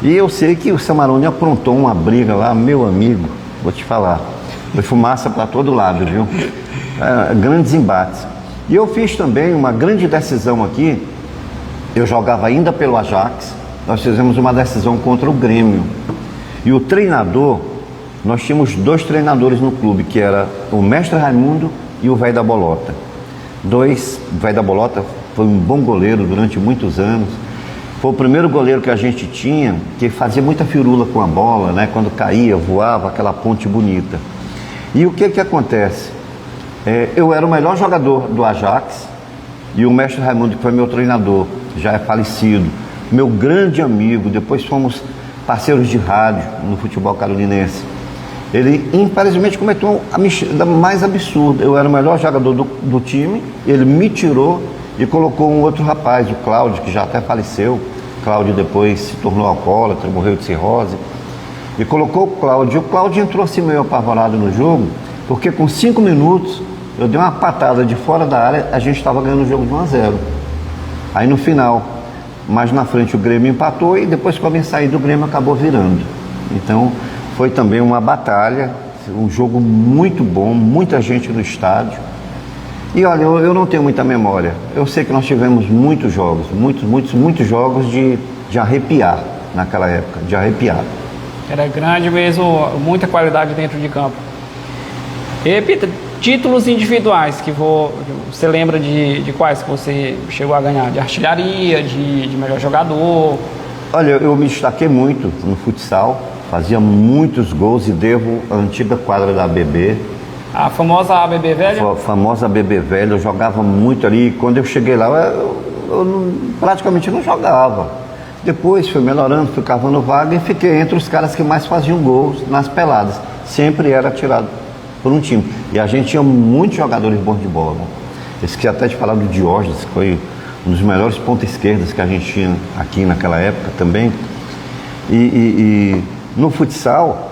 E eu sei que o Samarone aprontou uma briga lá, meu amigo, vou te falar, foi fumaça para todo lado, viu? Grandes embates. E eu fiz também uma grande decisão aqui. Eu jogava ainda pelo Ajax, nós fizemos uma decisão contra o Grêmio. E o treinador, nós tínhamos 2 treinadores no clube, que era o mestre Raimundo e o velho da Bolota. O velho da Bolota foi um bom goleiro durante muitos anos. Foi o primeiro goleiro que a gente tinha, que fazia muita firula com a bola, né? Quando caía, voava, aquela ponte bonita. E o que acontece? Eu era o melhor jogador do Ajax, e o mestre Raimundo, que foi meu treinador, já é falecido, meu grande amigo, depois fomos parceiros de rádio no futebol carolinense. Ele, infelizmente, cometeu a mexida mais absurda. Eu era o melhor jogador do time, ele me tirou e colocou um outro rapaz, o Cláudio, que já até faleceu. O Cláudio depois se tornou alcoólatra, morreu de cirrose. E colocou o Cláudio. E o Cláudio entrou assim meio apavorado no jogo, porque com 5 minutos eu dei uma patada de fora da área, a gente estava ganhando o jogo de 1-0. Aí no final, mais na frente, o Grêmio empatou e depois, quando eu saí do Grêmio, acabou virando. Então foi também uma batalha, um jogo muito bom, muita gente no estádio. E olha, eu não tenho muita memória. Eu sei que nós tivemos muitos jogos, muitos jogos de arrepiar naquela época, de arrepiar. Era grande mesmo, muita qualidade dentro de campo. Repita, títulos individuais que você lembra de quais que você chegou a ganhar? De artilharia, de melhor jogador? Olha, eu me destaquei muito no futsal, fazia muitos gols e devo a antiga quadra da ABB. A famosa ABB velha? A famosa ABB velha, eu jogava muito ali. E quando eu cheguei lá, eu praticamente não jogava. Depois fui melhorando, fui cavando vaga e fiquei entre os caras que mais faziam gols nas peladas. Sempre era tirado por um time. E a gente tinha muitos jogadores bons de bola. Esqueci até de falar do Diógenes, que foi um dos melhores pontas esquerdas que a gente tinha aqui naquela época também. E no futsal,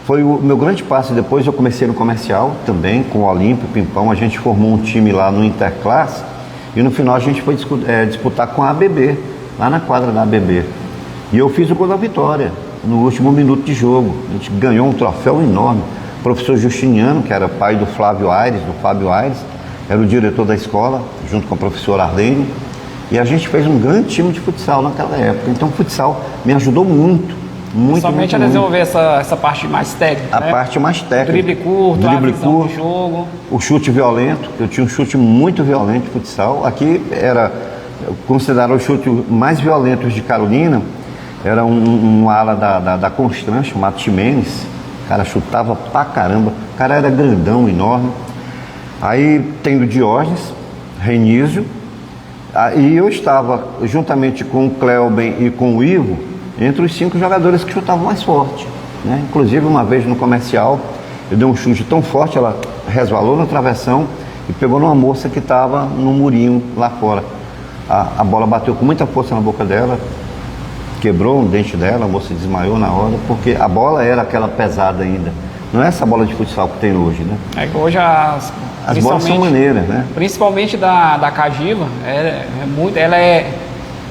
foi o meu grande passo. Depois eu comecei no comercial também, com o Olímpio, Pimpão. A gente formou um time lá no Interclasse e no final a gente foi disputar com a ABB, lá na quadra da ABB. E eu fiz o gol da vitória no último minuto de jogo. A gente ganhou um troféu enorme. O professor Justiniano, que era pai do Fábio Aires, era o diretor da escola, junto com o professor Arlene. E a gente fez um grande time de futsal naquela época. Então o futsal me ajudou muito. Somente a desenvolver essa parte mais técnica, a parte mais técnica. Drible curto, a visão do jogo. O chute violento, eu tinha um chute muito violento de futsal. Aqui era considerado o chute mais violento de Carolina. Era um ala da Constância, chamado Ximenes. O cara chutava pra caramba. O cara era grandão, enorme. Aí tem o Diógenes, Renísio. E eu estava, juntamente com o Cleuben e com o Ivo, entre os 5 jogadores que chutavam mais forte, né? Inclusive, uma vez no comercial, eu dei um chute tão forte, ela resvalou no travessão e pegou numa moça que estava no murinho lá fora. A bola bateu com muita força na boca dela, quebrou um dente dela, a moça desmaiou na hora, porque a bola era aquela pesada ainda. Não é essa bola de futsal que tem hoje, né? É que hoje as bolas são maneiras, né? Principalmente da Cagiva,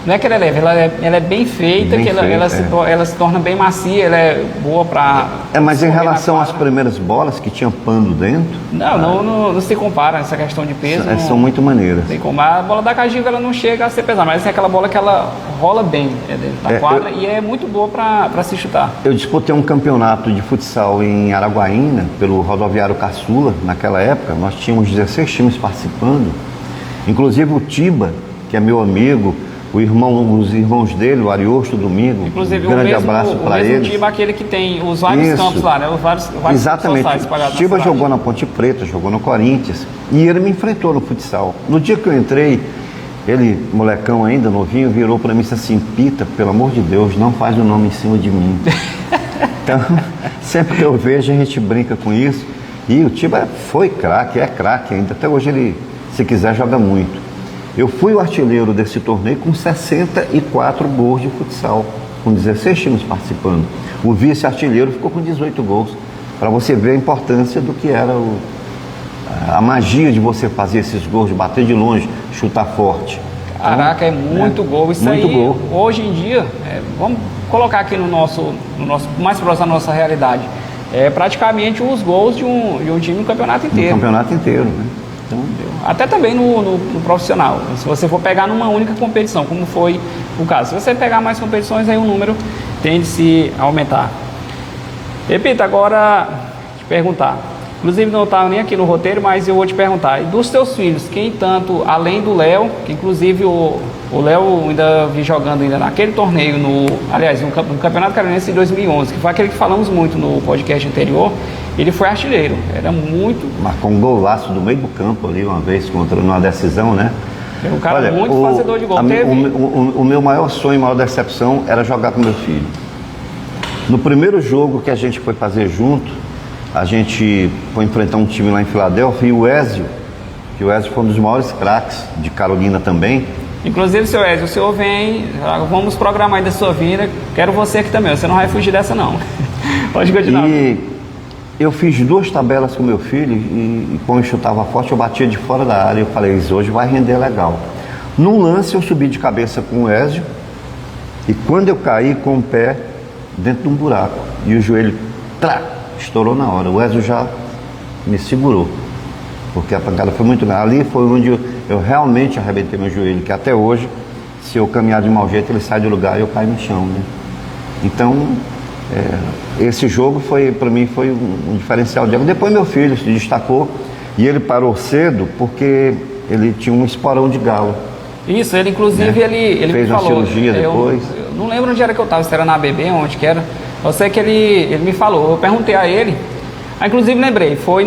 não é que ela é leve, ela é bem feita, ela se torna bem macia, ela é boa para... Mas em relação às primeiras bolas que tinha pano dentro... Não se compara essa questão de peso. São muito maneiras. A bola da Cagiva ela não chega a ser pesada, mas é aquela bola que ela rola bem dentro da quadra e é muito boa para se chutar. Eu disputei um campeonato de futsal em Araguaína, pelo Rodoviário Caçula, naquela época. Nós tínhamos 16 times participando, inclusive o Tiba, que é meu amigo, os irmãos dele, o Ariosto, Domingo. Inclusive, um grande abraço para eles. O Tiba, aquele que tem os vários campos lá, né? Os vários exatamente. O Tiba jogou na Ponte Preta, jogou no Corinthians. E ele me enfrentou no futsal. No dia que eu entrei, ele, molecão ainda, novinho, virou para mim e disse assim: Pita, pelo amor de Deus, não faz o nome em cima de mim. Então, sempre que eu vejo, a gente brinca com isso. E o Tiba foi craque, é craque ainda. Até hoje ele, se quiser, joga muito. Eu fui o artilheiro desse torneio com 64 gols de futsal, com 16 times participando. O vice-artilheiro ficou com 18 gols, para você ver a importância do que era a magia de você fazer esses gols, de bater de longe, chutar forte. Caraca, é muito gol. Isso muito aí, gol. Hoje em dia, vamos colocar aqui no nosso mais próximo da nossa realidade, é praticamente os gols de um time no campeonato inteiro. No campeonato inteiro, né? Então, até também no profissional. Se você for pegar numa única competição, como foi o caso. Se você pegar mais competições, aí o número tende a se aumentar. Repita, agora te perguntar. Inclusive não estava nem aqui no roteiro, mas eu vou te perguntar. E dos teus filhos, quem tanto, além do Léo, que inclusive o Léo ainda vi jogando ainda naquele torneio, no Campeonato Catarinense de 2011, que foi aquele que falamos muito no podcast anterior, ele foi artilheiro. Era muito... Marcou um golaço do meio do campo ali uma vez, numa decisão, né? Era um cara muito fazedor de gol. O meu maior sonho, maior decepção era jogar com meu filho. No primeiro jogo que a gente foi fazer junto, a gente foi enfrentar um time lá em Filadélfia e o Ezio, que o Ezio foi um dos maiores craques de Carolina também. Inclusive, seu Ezio, o senhor vem, vamos programar ainda a sua vinda, quero você aqui também, você não vai fugir dessa não. Pode continuar. E eu fiz 2 tabelas com meu filho e quando eu chutava forte eu batia de fora da área e eu falei, isso hoje vai render legal. Num lance eu subi de cabeça com o Ezio e quando eu caí com o pé dentro de um buraco e o joelho estourou na hora. O Ezio já me segurou, porque a pancada foi muito grande. Ali foi onde eu realmente arrebentei meu joelho, que até hoje, se eu caminhar de mau jeito, ele sai do lugar e eu caio no chão, né? Então, esse jogo para mim foi um diferencial dele. Depois meu filho se destacou e ele parou cedo porque ele tinha um esporão de galo. Isso, ele inclusive, né? ele fez me falou. Uma cirurgia depois. Eu não lembro onde era que eu estava, se era na ABB, onde que era. Eu sei que ele me falou, eu perguntei a ele, inclusive lembrei, foi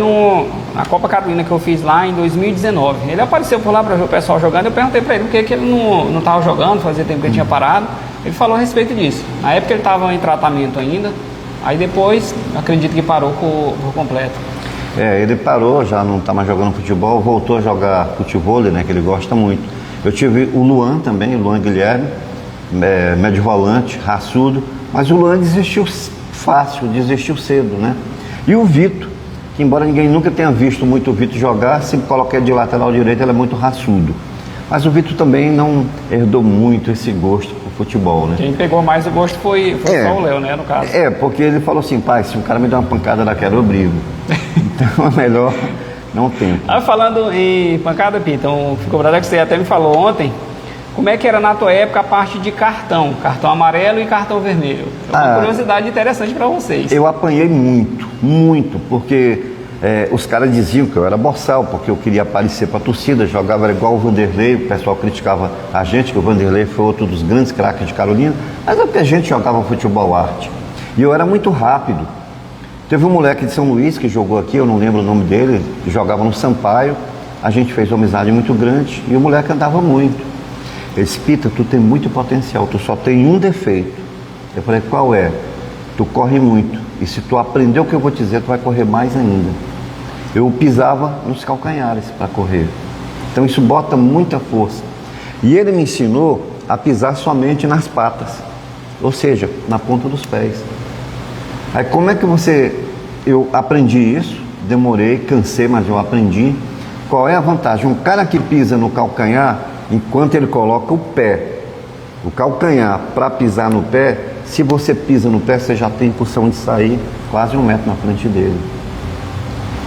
na Copa Carolina que eu fiz lá em 2019. Ele apareceu por lá para ver o pessoal jogando, eu perguntei para ele por que ele não estava jogando, fazia tempo que ele tinha parado. Ele falou a respeito disso. Na época ele estava em tratamento ainda, aí depois acredito que parou por completo. Ele parou, já não está mais jogando futebol, voltou a jogar futebol, né, que ele gosta muito. Eu tive o Luan também, o Luan Guilherme, médio volante, raçudo, mas o Luan desistiu fácil, desistiu cedo, né? E o Vitor, que embora ninguém nunca tenha visto muito o Vitor jogar, se colocar de lateral direito, ele é muito raçudo. Mas o Vitor também não herdou muito esse gosto por futebol, né? Quem pegou mais o gosto foi só o Léo, né, no caso. Porque ele falou assim, pai, se um cara me der uma pancada daquela, eu brigo. Então é melhor não tempo. Falando em pancada, Pita, então ficou verdade que você até me falou ontem, como é que era na tua época a parte de cartão amarelo e cartão vermelho? É uma curiosidade interessante para vocês. Eu apanhei muito, porque os caras diziam que eu era boçal, porque eu queria aparecer para a torcida, jogava igual o Vanderlei, o pessoal criticava a gente, que o Vanderlei foi outro dos grandes craques de Carolina, mas é porque a gente jogava futebol arte. E eu era muito rápido. Teve um moleque de São Luís que jogou aqui, eu não lembro o nome dele, jogava no Sampaio, a gente fez uma amizade muito grande e o moleque andava muito. Ele disse, Pita, tu tem muito potencial, tu só tem um defeito. Eu falei, qual é? Tu corre muito. E se tu aprender o que eu vou te dizer, tu vai correr mais ainda. Eu pisava nos calcanhares para correr. Então isso bota muita força. E ele me ensinou a pisar somente nas patas. Ou seja, na ponta dos pés. Aí como é que eu aprendi isso? Demorei, cansei, mas eu aprendi. Qual é a vantagem? Um cara que pisa no calcanhar, enquanto ele coloca o calcanhar para pisar no pé, se você pisa no pé, você já tem impulsão de sair quase 1 metro na frente dele.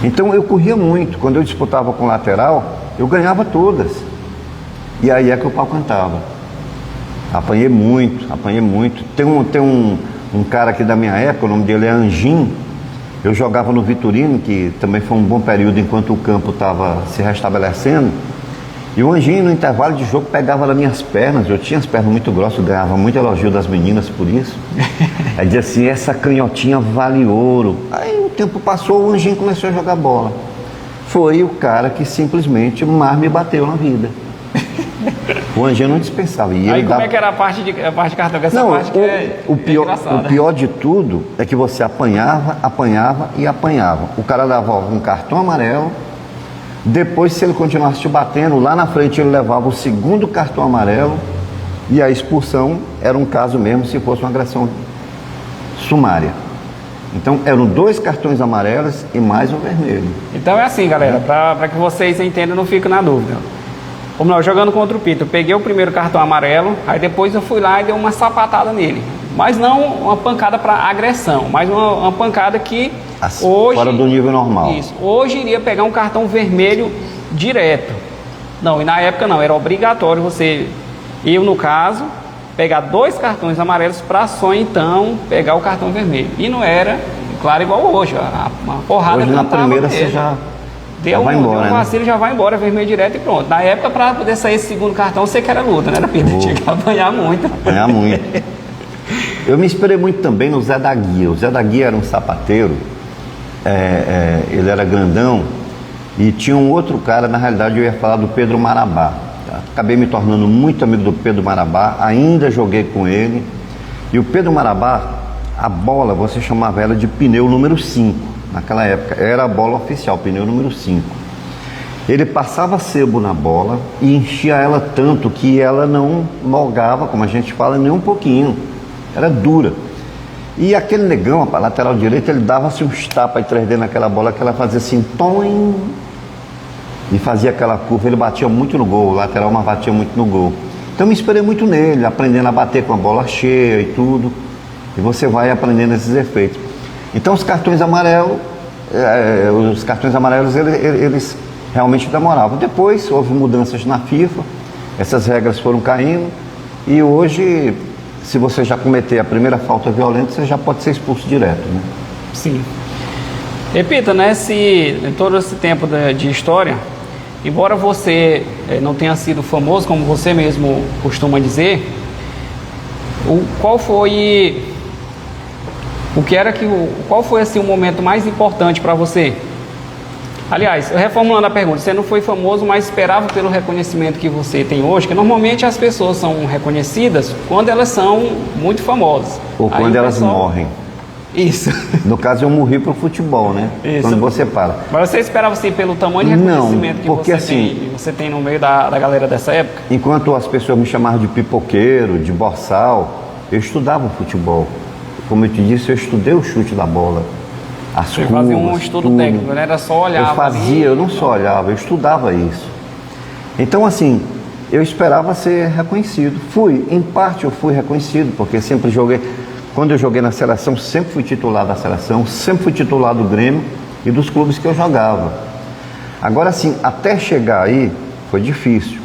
Então eu corria muito. Quando eu disputava com lateral, eu ganhava todas. E aí é que o pau cantava. Apanhei muito. Tem um cara aqui da minha época, o nome dele é Anjinho. Eu jogava no Vitorino, que também foi um bom período enquanto o campo estava se restabelecendo. E o Anjinho, no intervalo de jogo, pegava nas minhas pernas. Eu tinha as pernas muito grossas, ganhava muito elogio das meninas por isso. Aí dizia assim, essa canhotinha vale ouro. Aí o tempo passou, o Anjinho começou a jogar bola. Foi o cara que simplesmente mais me bateu na vida. O Anjinho não dispensava. E aí como é que era a parte de cartão? Essa parte que o pior de tudo é que você apanhava. O cara dava um cartão amarelo. Depois, se ele continuasse te batendo, lá na frente ele levava o 2º cartão amarelo e a expulsão era um caso mesmo se fosse uma agressão sumária. Então eram 2 cartões amarelos e mais um vermelho. Então é assim, galera, para que vocês entendam, não fiquem na dúvida. Como nós jogando contra o Pita, eu peguei o primeiro cartão amarelo, aí depois eu fui lá e dei uma sapatada nele. Mas não uma pancada para agressão, mas uma pancada que assim, hoje... fora do nível normal. Isso. Hoje iria pegar um cartão vermelho direto. Não, e na época não, era obrigatório eu no caso, pegar 2 cartões amarelos para só então pegar o cartão vermelho. E não era, claro, igual hoje, uma porrada. Hoje na primeira você já vai embora, deu um vacilo, já vai embora, vermelho direto e pronto. Na época, para poder sair esse segundo cartão, você que era luta, né? Tinha que apanhar muito. Apanhar muito. Eu me inspirei muito também no Zé da Guia. O Zé da Guia era um sapateiro, ele era grandão, e tinha um outro cara, na realidade eu ia falar do Pedro Marabá. Acabei me tornando muito amigo do Pedro Marabá, ainda joguei com ele. E o Pedro Marabá, a bola, você chamava ela de pneu número 5. Naquela época, era a bola oficial, pneu número 5. Ele passava sebo na bola e enchia ela tanto que ela não molgava, como a gente fala, nem um pouquinho. Era dura. E aquele negão, a lateral direita, ele dava-se uns tapas de 3D naquela bola, que ela fazia assim, tom, e fazia aquela curva. Ele batia muito no gol, o lateral, mas batia muito no gol. Então eu me inspirei muito nele, aprendendo a bater com a bola cheia e tudo. E você vai aprendendo esses efeitos. Então os cartões amarelos, eles realmente demoravam. Depois houve mudanças na FIFA, essas regras foram caindo, e hoje, se você já cometer a primeira falta violenta, você já pode ser expulso direto, né? Sim. Repita, né, em todo esse tempo de história, embora você não tenha sido famoso, como você mesmo costuma dizer, qual foi assim, o momento mais importante para você? Aliás, reformulando a pergunta, você não foi famoso, mas esperava pelo reconhecimento que você tem hoje, que normalmente as pessoas são reconhecidas quando elas são muito famosas. Ou quando elas morrem. Isso. No caso, eu morri pro futebol, né? Isso. Quando você para. Mas você esperava assim pelo tamanho de reconhecimento que você tem no meio da galera dessa época? Enquanto as pessoas me chamavam de pipoqueiro, de borsal, eu estudava futebol. Como eu te disse, eu estudei o chute da bola. Você fazia um estudo técnico, não era só olhar. Eu não só olhava, eu estudava isso. Então, assim, eu esperava ser reconhecido. Em parte eu fui reconhecido, porque sempre joguei. Quando eu joguei na seleção, sempre fui titular da seleção, sempre fui titular do Grêmio e dos clubes que eu jogava. Agora, assim, até chegar aí, foi difícil.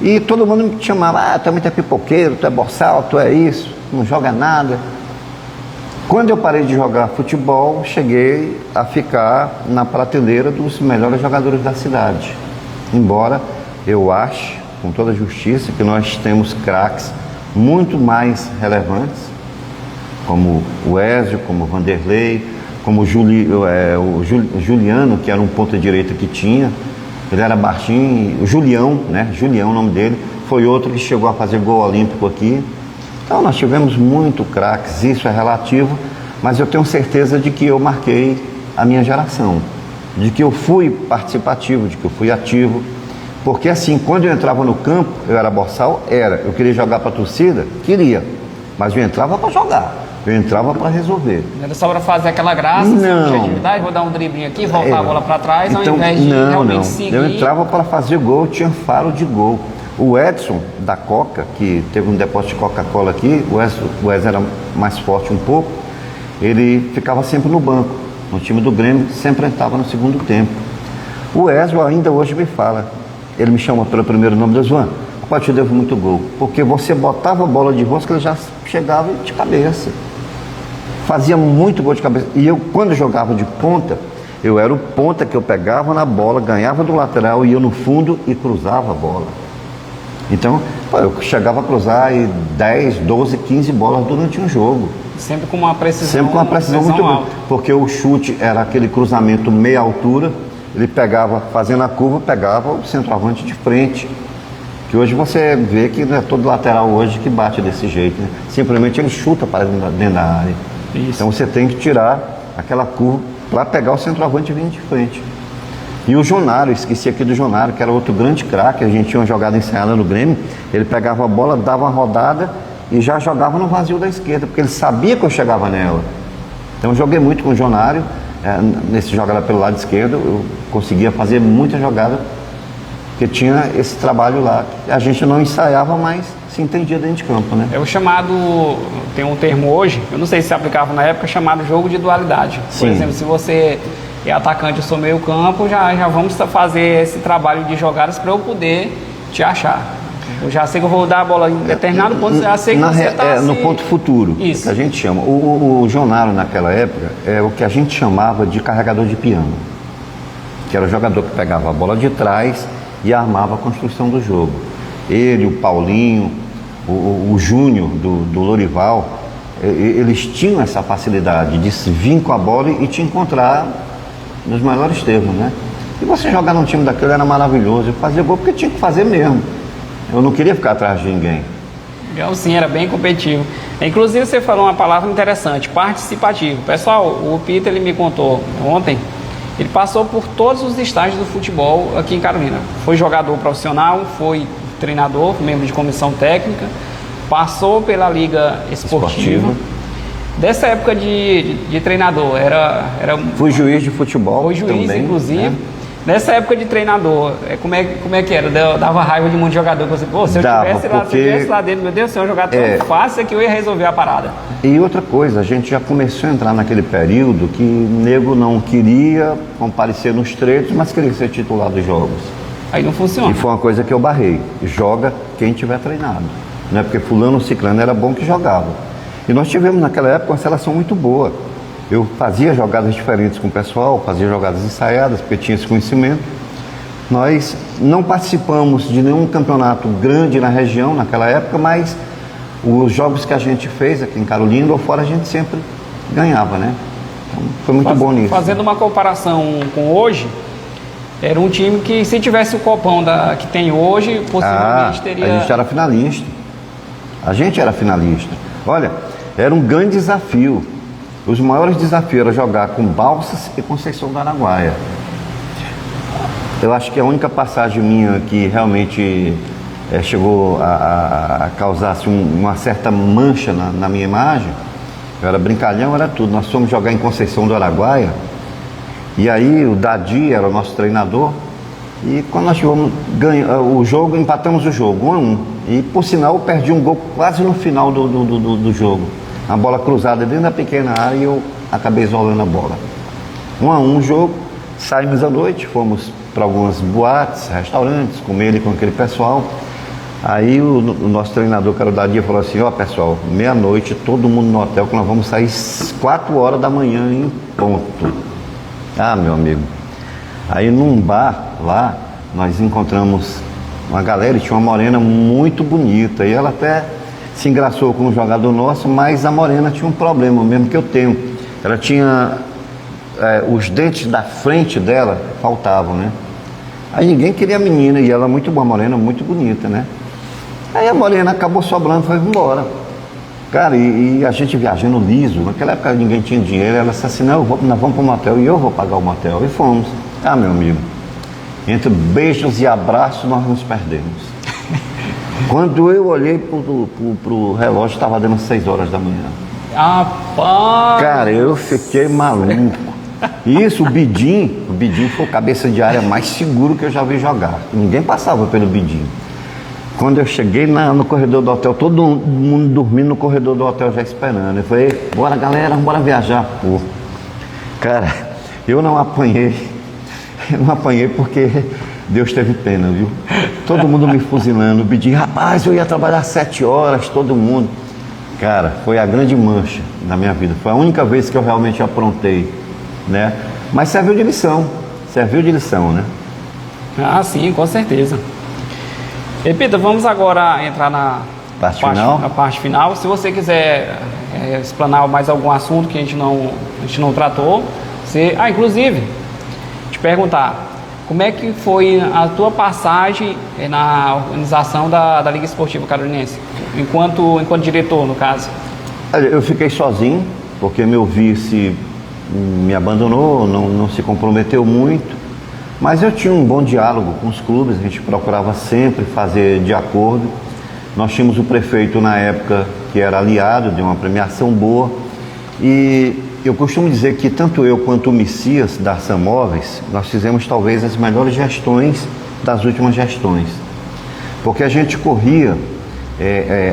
E todo mundo me chamava, tu é pipoqueiro, tu é borsal, tu é isso, não joga nada. Quando eu parei de jogar futebol, cheguei a ficar na prateleira dos melhores jogadores da cidade. Embora eu ache, com toda a justiça, que nós temos craques muito mais relevantes, como o Ezio, como o Vanderlei, como o Juliano, que era um ponta-direita que tinha. Ele era baixinho, o Julião, né? Julião, o nome dele, foi outro que chegou a fazer gol olímpico aqui. Então nós tivemos muito craques, isso é relativo, mas eu tenho certeza de que eu marquei a minha geração, de que eu fui participativo, de que eu fui ativo, porque assim, quando eu entrava no campo, eu era borsal, eu queria jogar para a torcida? Queria, mas eu entrava para jogar, eu entrava para resolver. Não era só para fazer aquela graça, não. De atividade, vou dar um driblinho aqui, voltar a bola para trás, então, ao invés de realmente seguir. Eu entrava para fazer gol, tinha faro de gol. O Edson, da Coca, que teve um depósito de Coca-Cola aqui, o Edson era mais forte um pouco, ele ficava sempre no banco. No time do Grêmio, sempre entrava no segundo tempo. O Edson ainda hoje me fala, ele me chama pelo primeiro nome, do João, rapaz, eu te devo muito gol, porque você botava a bola de rosca, ele já chegava de cabeça. Fazia muito gol de cabeça. E eu, quando jogava de ponta, eu era o ponta que eu pegava na bola, ganhava do lateral, ia no fundo e cruzava a bola. Então, eu chegava a cruzar 10, 12, 15 bolas durante um jogo. Sempre com uma precisão. Sempre com uma precisão muito boa. Porque o chute era aquele cruzamento meia altura, ele pegava, fazendo a curva, pegava o centroavante de frente. Que hoje você vê que não é todo lateral hoje que bate desse jeito, né? Simplesmente ele chuta para dentro da área. Isso. Então você tem que tirar aquela curva para pegar o centroavante e vir de frente. E o Jonário, esqueci aqui do Jonário, que era outro grande craque, a gente tinha uma jogada ensaiada no Grêmio, ele pegava a bola, dava uma rodada e já jogava no vazio da esquerda, porque ele sabia que eu chegava nela. Então eu joguei muito com o Jonário, nesse jogada pelo lado esquerdo, eu conseguia fazer muita jogada, porque tinha esse trabalho lá. A gente não ensaiava, mas se entendia dentro de campo, né? É o chamado, tem um termo hoje, eu não sei se se aplicava na época, chamado jogo de dualidade. Por Sim. exemplo, se você e atacante eu sou meio campo, já vamos fazer esse trabalho de jogadas para eu poder te achar. Eu já sei que eu vou dar a bola em determinado ponto, já sei que você está no ponto futuro, isso. Que a gente chama. O Jonaro, naquela época, é o que a gente chamava de carregador de piano, que era o jogador que pegava a bola de trás e armava a construção do jogo. Ele, o Paulinho, o Júnior do Lorival, eles tinham essa facilidade de se vir com a bola e te encontrar nos melhores termos, né? E você jogar num time daquele era maravilhoso. Eu fazia gol porque tinha que fazer mesmo. Eu não queria ficar atrás de ninguém. Legal, sim, era bem competitivo. Inclusive você falou uma palavra interessante, participativo. Pessoal, o Peter ele me contou ontem, ele passou por todos os estágios do futebol aqui em Carolina. Foi jogador profissional, foi treinador, membro de comissão técnica, passou pela liga esportiva. Dessa época de treinador, fui juiz de futebol. Foi juiz, também, inclusive. Né? Nessa época de treinador, como é que era? Dava raiva de um monte de jogador. Se eu estivesse lá dentro, meu Deus, se eu jogar tão fácil que eu ia resolver a parada. E outra coisa, a gente já começou a entrar naquele período que nego não queria comparecer nos treinos, mas queria ser titular dos jogos. Aí não funciona. E foi uma coisa que eu barrei. Joga quem tiver treinado. Não é porque fulano ou ciclano era bom que jogava. E nós tivemos naquela época uma seleção muito boa. Eu fazia jogadas diferentes com o pessoal, fazia jogadas ensaiadas, porque tinha esse conhecimento. Nós não participamos de nenhum campeonato grande na região naquela época, mas os jogos que a gente fez aqui em Carolina ou fora a gente sempre ganhava, né? Então, foi muito bom nisso. Fazendo uma comparação com hoje, era um time que, se tivesse o copão que tem hoje, possivelmente teria... A gente era finalista. A gente era finalista. Olha, era um grande desafio. Os maiores desafios eram jogar com Balsas e Conceição do Araguaia. Eu acho que a única passagem minha que realmente chegou a causar uma certa mancha na minha imagem, eu era brincalhão, era tudo. Nós fomos jogar em Conceição do Araguaia, e aí o Dadi era o nosso treinador, e quando nós tivemos o jogo, empatamos o jogo, 1-1. E por sinal eu perdi um gol quase no final do jogo. A bola cruzada dentro da pequena área e eu acabei isolando a bola. 1-1 o jogo, saímos à noite, fomos para algumas boates, restaurantes, comer ali com aquele pessoal. Aí o nosso treinador, que era o Dadia, falou assim: ó pessoal, meia-noite, todo mundo no hotel, que nós vamos sair 4 horas da manhã em ponto. Ah, meu amigo. Aí num bar lá, nós encontramos uma galera e tinha uma morena muito bonita. E ela até se engraçou com um jogador nosso, mas a morena tinha um problema, mesmo que eu tenho. Ela tinha... os dentes da frente dela faltavam, né? Aí ninguém queria a menina, e ela muito boa, morena, muito bonita, né? Aí a morena acabou sobrando, foi embora. Cara, e a gente viajando liso, naquela época ninguém tinha dinheiro, ela disse assim: não, nós vamos para o motel e eu vou pagar o motel. E fomos. Ah, meu amigo, entre beijos e abraços nós nos perdemos. Quando eu olhei pro relógio, estava dando 6 horas da manhã. Rapaz! Cara, eu fiquei maluco. Isso, o Bidim foi o cabeça de área mais seguro que eu já vi jogar. Ninguém passava pelo Bidim. Quando eu cheguei no corredor do hotel, todo mundo dormindo no corredor do hotel já esperando. Eu falei: bora galera, bora viajar. Pô, cara, eu não apanhei porque Deus teve pena, viu? Todo mundo me fuzilando, pedindo: rapaz, eu ia trabalhar 7 horas, todo mundo. Cara, foi a grande mancha na minha vida. Foi a única vez que eu realmente aprontei, né? Mas serviu de lição, né? Ah, sim, com certeza. E Peter, vamos agora entrar na parte final. Se você quiser explanar mais algum assunto que a gente não tratou, inclusive, te perguntar, como é que foi a tua passagem na organização da Liga Esportiva Carolinense, enquanto diretor, no caso? Eu fiquei sozinho, porque meu vice me abandonou, não se comprometeu muito, mas eu tinha um bom diálogo com os clubes, a gente procurava sempre fazer de acordo. Nós tínhamos o prefeito na época que era aliado, de uma premiação boa, e eu costumo dizer que tanto eu quanto o Messias da Ação Móveis, nós fizemos talvez as melhores gestões das últimas gestões, porque a gente corria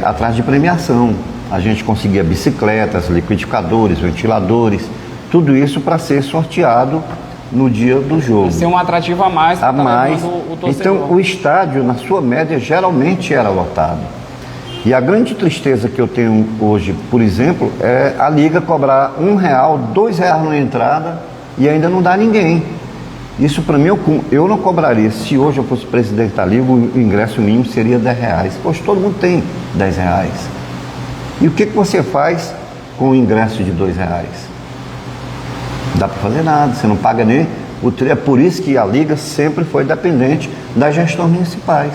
atrás de premiação, a gente conseguia bicicletas, liquidificadores, ventiladores, tudo isso para ser sorteado no dia do jogo. Ser um atrativo a mais. A mais. O torcedor. Então, o estádio, na sua média, geralmente era lotado. E a grande tristeza que eu tenho hoje, por exemplo, é a Liga cobrar R$1, R$2 na entrada e ainda não dá ninguém. Isso para mim, eu não cobraria. Se hoje eu fosse presidente da Liga, o ingresso mínimo seria R$10. Hoje todo mundo tem R$10. E o que você faz com o ingresso de R$2? Não dá para fazer nada, você não paga nem o tri. É por isso que a Liga sempre foi dependente das gestões municipais,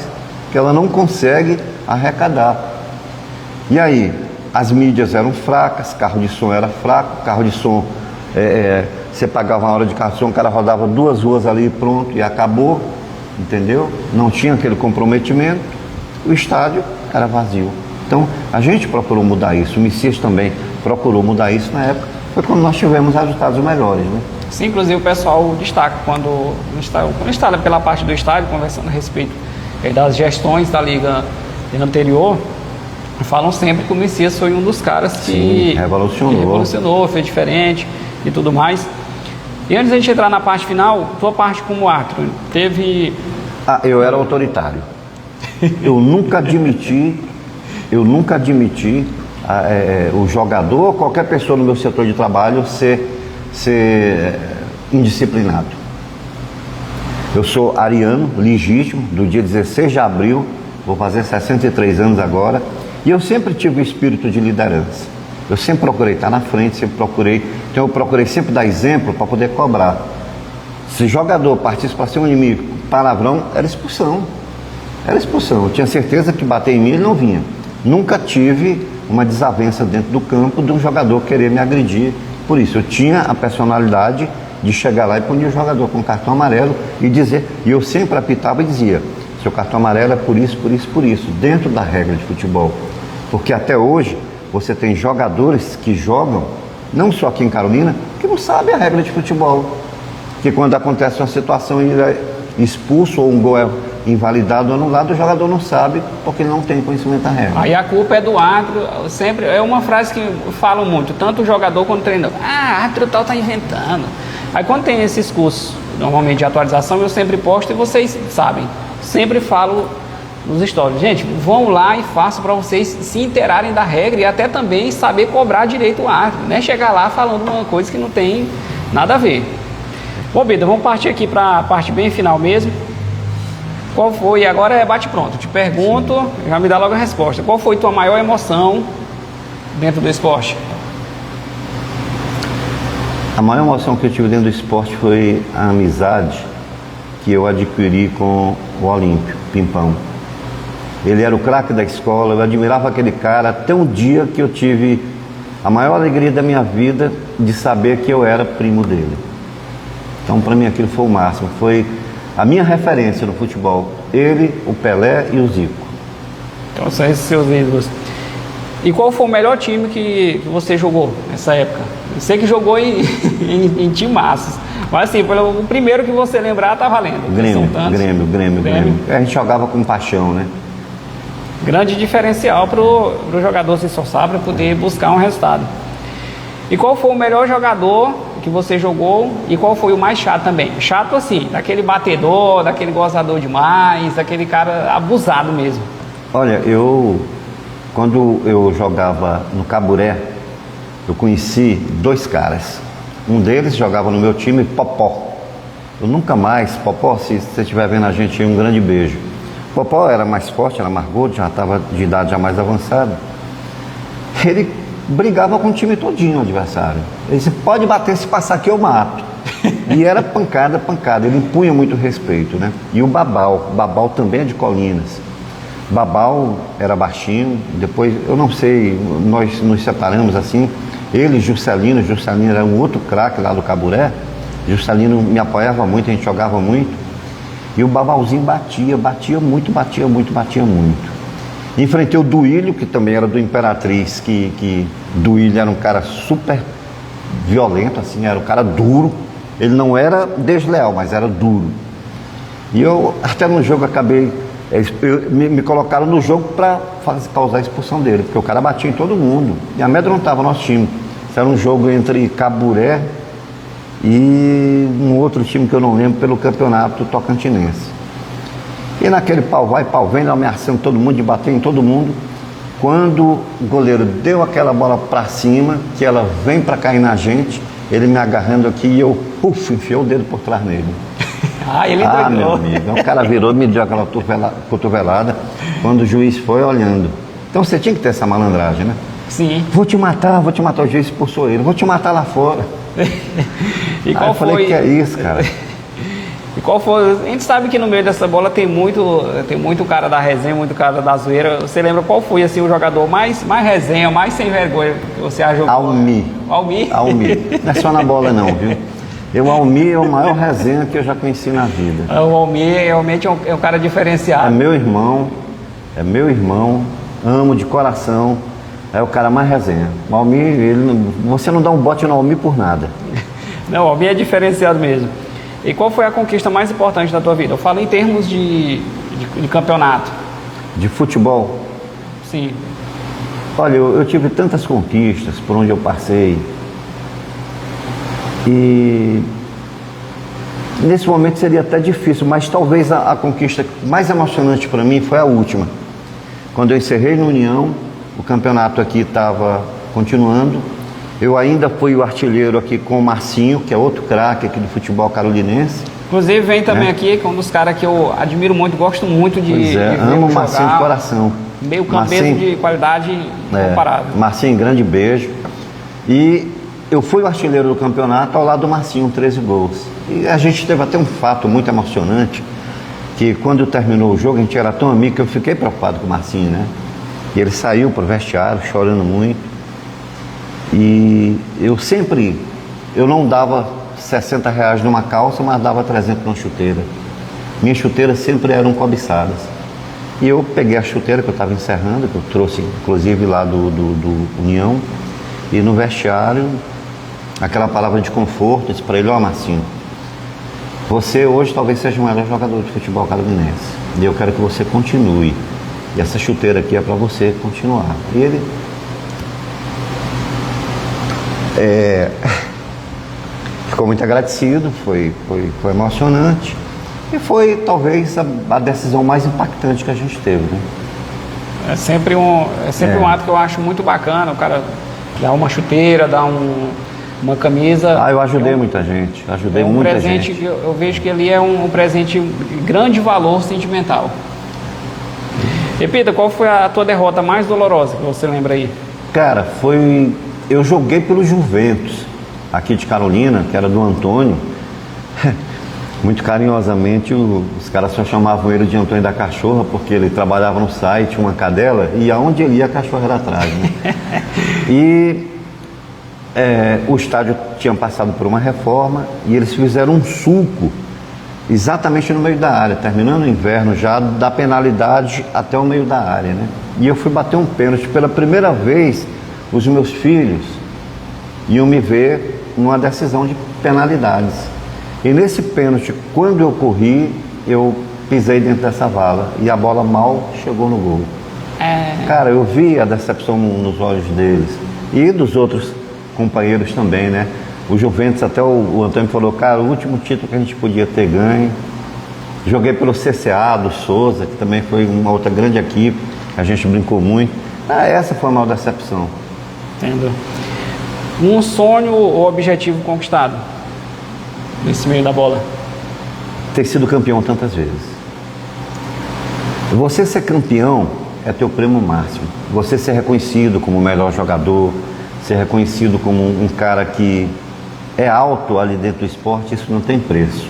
que ela não consegue arrecadar. E aí, as mídias eram fracas, carro de som era fraco, carro de som, você pagava uma hora de carro de som, o cara rodava 2 ruas ali e pronto, e acabou, entendeu? Não tinha aquele comprometimento, o estádio era vazio. Então, a gente procurou mudar isso, o Messias também procurou mudar isso na época, foi quando nós tivemos resultados melhores, né? Sim, inclusive o pessoal destaca quando está pela parte do estádio, conversando a respeito das gestões da Liga anterior, falam sempre que o Messias foi um dos caras que revolucionou, fez diferente e tudo mais. E antes da gente entrar na parte final, tua parte como árbitro, teve... eu era autoritário. Eu nunca admiti o jogador ou qualquer pessoa no meu setor de trabalho ser indisciplinado. Eu sou ariano, legítimo, do dia 16 de abril, vou fazer 63 anos agora, e eu sempre tive o espírito de liderança. Eu sempre procurei estar na frente, então eu procurei sempre dar exemplo para poder cobrar. Se jogador partisse para ser um inimigo, palavrão, era expulsão. Eu tinha certeza que bater em mim ele não vinha. Nunca tive uma desavença dentro do campo de um jogador querer me agredir. Por isso, eu tinha a personalidade de chegar lá e punir o jogador com cartão amarelo e dizer, e eu sempre apitava e dizia, seu cartão amarelo é por isso, dentro da regra de futebol. Porque até hoje, você tem jogadores que jogam, não só aqui em Carolina, que não sabem a regra de futebol. Que quando acontece uma situação e ele é expulso ou um gol é invalidado ou anulado, o jogador não sabe porque ele não tem conhecimento da regra. Aí a culpa é do árbitro, sempre é uma frase que falam muito, tanto o jogador quanto o treinador. Árbitro tal tá inventando. Aí quando tem esses cursos, normalmente de atualização, eu sempre posto e vocês sabem, sempre falo nos stories. Gente, vão lá e façam para vocês se inteirarem da regra e até também saber cobrar direito o árbitro, né? Chegar lá falando uma coisa que não tem nada a ver. Bom, Bida, vamos partir aqui para a parte bem final mesmo. Qual foi, agora é bate pronto, te pergunto, já me dá logo a resposta. Qual foi tua maior emoção dentro do esporte? A maior emoção que eu tive dentro do esporte foi a amizade que eu adquiri com o Olímpio, Pimpão. Ele era o craque da escola, eu admirava aquele cara até um dia que eu tive a maior alegria da minha vida de saber que eu era primo dele. Então, para mim, aquilo foi o máximo, foi a minha referência no futebol, ele, o Pelé e o Zico. Então são esses seus ídolos. E qual foi o melhor time que você jogou nessa época? Eu sei que jogou em timaços, mas assim, o primeiro que você lembrar tá valendo. Grêmio. A gente jogava com paixão, né? Grande diferencial para o jogador se esforçar para poder buscar um resultado. E qual foi o melhor jogador que você jogou e qual foi o mais chato também? Chato assim, daquele batedor, daquele gozador demais, daquele cara abusado mesmo. Olha, quando eu jogava no Caburé, eu conheci 2 caras. Um deles jogava no meu time, Popó. Eu nunca mais, Popó, se você estiver vendo a gente aí, um grande beijo. Popó era mais forte, era mais gordo, já estava de idade já mais avançada. Ele brigava com o time todinho, o adversário. Ele disse, pode bater, se passar aqui eu mato. E era pancada, ele impunha muito respeito, né? E o Babal também é de Colinas. Babal era baixinho, depois, eu não sei, nós nos separamos assim, ele e Juscelino era um outro craque lá do Caburé, Juscelino me apoiava muito, a gente jogava muito, e o Babalzinho batia muito. Enfrentei o Duílio, que também era do Imperatriz, que Duílio era um cara super violento, assim, era um cara duro, ele não era desleal, mas era duro. E eu, até no jogo, acabei... me colocaram no jogo para causar a expulsão dele, porque o cara batia em todo mundo e amedrontava o nosso time. Isso era um jogo entre Caburé e um outro time que eu não lembro pelo campeonato tocantinense. E naquele pau vai, pau vem, ameaçando todo mundo, de bater em todo mundo. Quando o goleiro deu aquela bola para cima, que ela vem para cair na gente, ele me agarrando aqui e eu, enfiei o dedo por trás nele. Ele entregou. Meu amigo, o cara virou e me deu aquela cotovelada quando o juiz foi olhando. Então você tinha que ter essa malandragem, né? Sim. Vou te matar, o juiz expulsou ele, vou te matar lá fora. E qual eu falei, foi? que é isso, cara? E qual foi? A gente sabe que no meio dessa bola tem muito cara da resenha, muito cara da zoeira. Você lembra qual foi assim, o jogador mais resenha, mais sem vergonha que você já jogou? Almi. Almi? Não é só na bola não, viu? O Almi é o maior resenha que eu já conheci na vida. O Almi realmente é um cara diferenciado. É meu irmão, amo de coração, é o cara mais resenha. O Almi, você não dá um bote no Almi por nada. Não, o Almi é diferenciado mesmo. E qual foi a conquista mais importante da tua vida? Eu falo em termos de campeonato. De futebol? Sim. Olha, eu tive tantas conquistas por onde eu passei. E nesse momento seria até difícil, mas talvez a conquista mais emocionante para mim foi a última. Quando eu encerrei no União, o campeonato aqui estava continuando. Eu ainda fui o artilheiro aqui com o Marcinho, que é outro craque aqui do futebol carolinense. Inclusive vem também aqui, que é um dos caras que eu admiro muito, gosto muito de ver amo o Marcinho de coração. Meio campeiro de qualidade incomparável. Marcinho, grande beijo. E eu fui o artilheiro do campeonato ao lado do Marcinho, 13 gols. E a gente teve até um fato muito emocionante, que quando terminou o jogo, a gente era tão amigo que eu fiquei preocupado com o Marcinho, né? E ele saiu pro vestiário chorando muito. E eu não dava R$60 numa calça, mas dava 300 numa chuteira. Minhas chuteiras sempre eram cobiçadas. E eu peguei a chuteira que eu estava encerrando, que eu trouxe inclusive lá do União, e no vestiário, aquela palavra de conforto, eu disse para ele, Marcinho, você hoje talvez seja o melhor jogador de futebol catarinense. E eu quero que você continue. E essa chuteira aqui é para você continuar. E ele... ficou muito agradecido, foi emocionante e foi talvez a decisão mais impactante que a gente teve, né? É sempre um ato que eu acho muito bacana, o cara dá uma chuteira, dá uma camisa. Eu ajudei muita gente, muita presente gente. Eu vejo que ali é um presente de grande valor sentimental. Repita, qual foi a tua derrota mais dolorosa que você lembra aí? Cara, eu joguei pelo Juventus, aqui de Carolina, que era do Antônio. Muito carinhosamente, os caras só chamavam ele de Antônio da Cachorra, porque ele trabalhava no site, uma cadela, e aonde ele ia, a cachorra era atrás, né? E o estádio tinha passado por uma reforma, e eles fizeram um sulco, exatamente no meio da área, terminando o inverno já, da penalidade até o meio da área, né? E eu fui bater um pênalti pela primeira vez. Os meus filhos iam me ver numa decisão de penalidades. E nesse pênalti, quando eu corri, eu pisei dentro dessa vala e a bola mal chegou no gol. Cara, eu vi a decepção nos olhos deles e dos outros companheiros também, né? O Juventus, até o Antônio falou, cara, o último título que a gente podia ter ganho. Joguei pelo CCA, do Souza, que também foi uma outra grande equipe, a gente brincou muito. Essa foi a maior decepção. Entendo. Um sonho ou objetivo conquistado nesse meio da bola? Ter sido campeão tantas vezes. Você ser campeão é teu prêmio máximo. Você ser reconhecido como o melhor jogador, ser reconhecido como um cara que é alto ali dentro do esporte, isso não tem preço.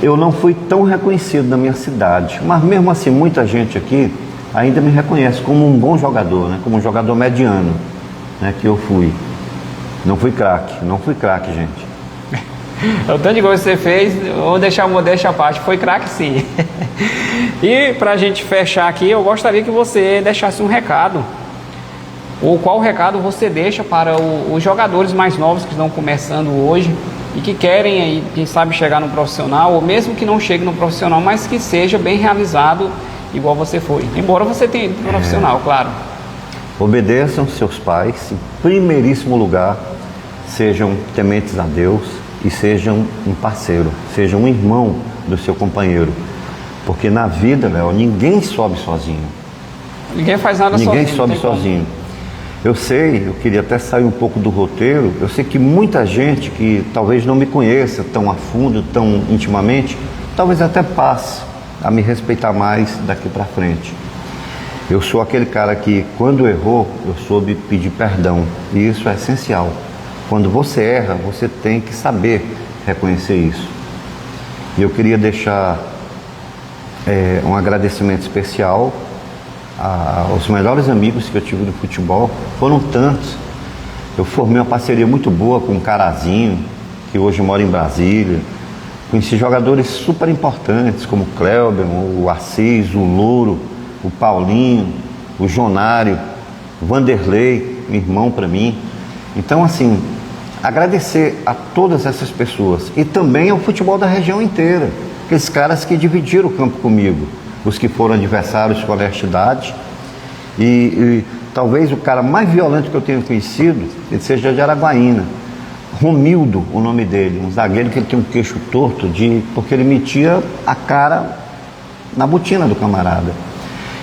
Eu não fui tão reconhecido na minha cidade, mas mesmo assim muita gente aqui ainda me reconhece como um bom jogador, né? Como um jogador mediano, né? Que eu fui. Não fui craque, gente. O tanto de gol que você fez, vou deixar a modéstia à parte, foi craque sim. E pra gente fechar aqui, eu gostaria que você deixasse um recado. Ou qual recado você deixa para os jogadores mais novos que estão começando hoje e que querem aí, quem sabe, chegar no profissional, ou mesmo que não chegue no profissional, mas que seja bem realizado igual você foi. Embora você tenha ido pro profissional, claro. Obedeçam seus pais, em primeiríssimo lugar, sejam tementes a Deus, e seja um parceiro, seja um irmão do seu companheiro. Porque na vida, Léo, ninguém sobe sozinho. Ninguém faz nada sozinho. Ninguém sobe sozinho. Eu sei, eu queria até sair um pouco do roteiro, eu sei que muita gente que talvez não me conheça tão a fundo, tão intimamente, talvez até passe a me respeitar mais daqui para frente. Eu sou aquele cara que, quando errou, eu soube pedir perdão, e isso é essencial. Quando você erra, você tem que saber reconhecer isso. E eu queria deixar um agradecimento especial aos melhores amigos que eu tive no futebol. Foram tantos. Eu formei uma parceria muito boa com o Carazinho, que hoje mora em Brasília. Conheci jogadores super importantes, como o Cleuber, o Assis, o Louro, o Paulinho, o Jonário, o Vanderlei, um irmão para mim. Então, assim, agradecer a todas essas pessoas e também ao futebol da região inteira, aqueles caras que dividiram o campo comigo, os que foram adversários com honestidade. E talvez o cara mais violento que eu tenha conhecido, ele seja de Araguaína. Romildo, o nome dele, um zagueiro que ele tem um queixo torto, porque ele metia a cara na botina do camarada.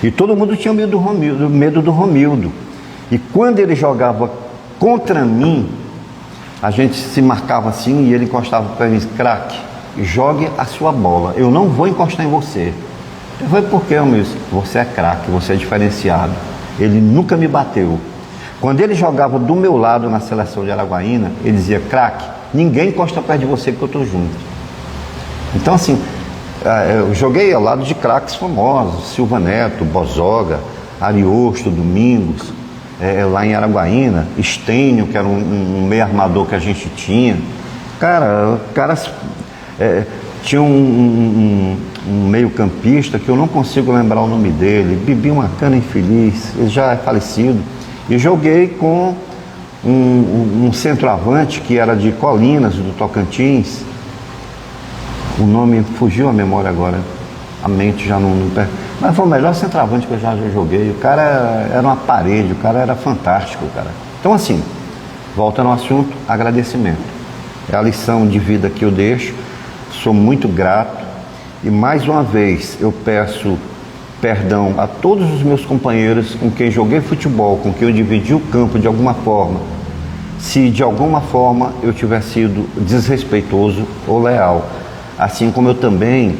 E todo mundo tinha medo do Romildo. E quando ele jogava contra mim, a gente se marcava assim e ele encostava para mim: craque, jogue a sua bola, eu não vou encostar em você. Eu falei: por quê, meu? Você é craque, você é diferenciado. Ele nunca me bateu. Quando ele jogava do meu lado na seleção de Araguaína, ele dizia: craque, ninguém encosta perto de você que eu estou junto. Então, assim, eu joguei ao lado de craques famosos, Silva Neto, Bozoga, Ariosto, Domingos, lá em Araguaína, Estênio, que era um meio armador que a gente tinha. Caras tinha um meio campista que eu não consigo lembrar o nome dele, bebi uma cana infeliz, ele já é falecido. E joguei com um centroavante que era de Colinas, do Tocantins. O nome fugiu à memória agora, a mente já não... Mas foi o melhor centroavante que eu já joguei. O cara era uma parede, o cara era fantástico, cara. Então, assim, volta no assunto, agradecimento. É a lição de vida que eu deixo. Sou muito grato e, mais uma vez, eu peço perdão a todos os meus companheiros com quem joguei futebol, com quem eu dividi o campo de alguma forma, se de alguma forma eu tiver sido desrespeitoso ou leal. Assim como eu também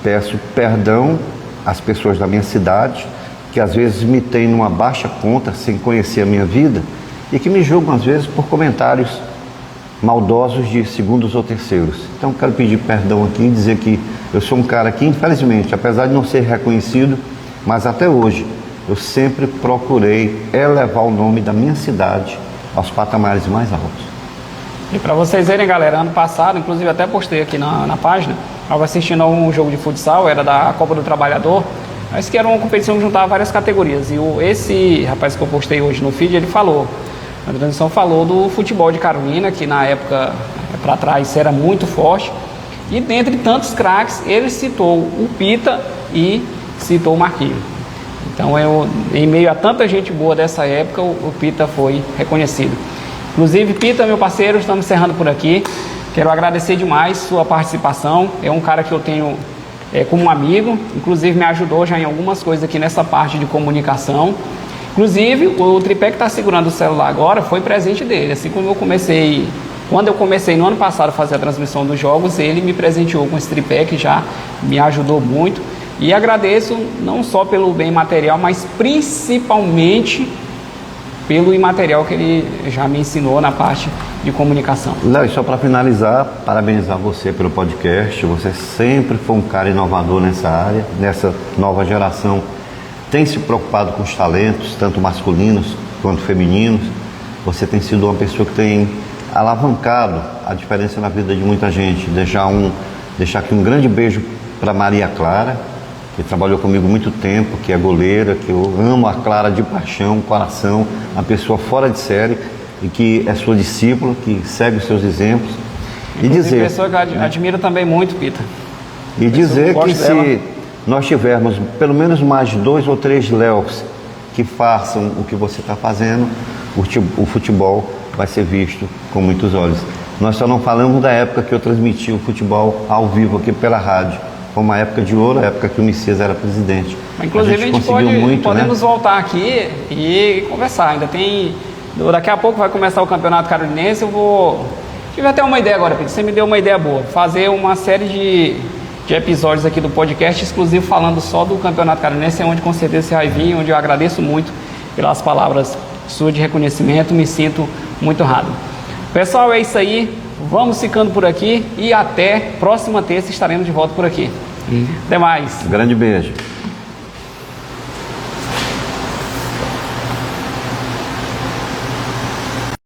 peço perdão às pessoas da minha cidade, que às vezes me têm numa baixa conta sem conhecer a minha vida e que me julgam às vezes por comentários maldosos de segundos ou terceiros. Então quero pedir perdão aqui e dizer que eu sou um cara que, infelizmente, apesar de não ser reconhecido, mas até hoje eu sempre procurei elevar o nome da minha cidade aos patamares mais altos. E para vocês verem, galera, ano passado, inclusive até postei aqui na página, eu estava assistindo a um jogo de futsal, era da Copa do Trabalhador, mas que era uma competição que juntava várias categorias. E esse rapaz que eu postei hoje no feed, ele falou, a transmissão falou do futebol de Carolina, que na época, para trás, era muito forte. E dentre tantos craques, ele citou o Pita e citou o Marquinhos. Então, em meio a tanta gente boa dessa época, o Pita foi reconhecido. Inclusive, Pita, meu parceiro, estamos encerrando por aqui. Quero agradecer demais sua participação. É um cara que eu tenho como um amigo. Inclusive, me ajudou já em algumas coisas aqui nessa parte de comunicação. Inclusive, o tripé que está segurando o celular agora foi presente dele. Assim como quando eu comecei no ano passado a fazer a transmissão dos jogos, ele me presenteou com esse tripé que já me ajudou muito. E agradeço não só pelo bem material, mas principalmente pelo imaterial que ele já me ensinou na parte de comunicação. Léo, e só para finalizar, parabenizar você pelo podcast. Você sempre foi um cara inovador nessa área, nessa nova geração. Tem se preocupado com os talentos, tanto masculinos quanto femininos. Você tem sido uma pessoa que tem alavancado a diferença na vida de muita gente. Deixar aqui um grande beijo para Maria Clara, que trabalhou comigo muito tempo, que é goleira, que eu amo a Clara de paixão, coração, uma pessoa fora de série e que é sua discípula, que segue os seus exemplos. E dizer, pessoa que admiro também muito, Pita. E dizer que se nós tivermos pelo menos mais 2 ou 3 Léos que façam o que você está fazendo, o futebol vai ser visto com muitos olhos. Nós só não falamos da época que eu transmiti o futebol ao vivo aqui pela rádio. Foi uma época de ouro, a época que o Messias era presidente. Inclusive a gente podemos voltar aqui e conversar. Ainda tem... Daqui a pouco vai começar o Campeonato Catarinense. Tive até uma ideia agora, Pedro. Você me deu uma ideia boa. Fazer uma série de episódios aqui do podcast exclusivo falando só do Campeonato Catarinense, onde com certeza você vai vir, onde eu agradeço muito pelas palavras suas de reconhecimento. Me sinto muito honrado. Pessoal, é isso aí. Vamos ficando por aqui e até próxima terça estaremos de volta por aqui. Até mais. Grande beijo.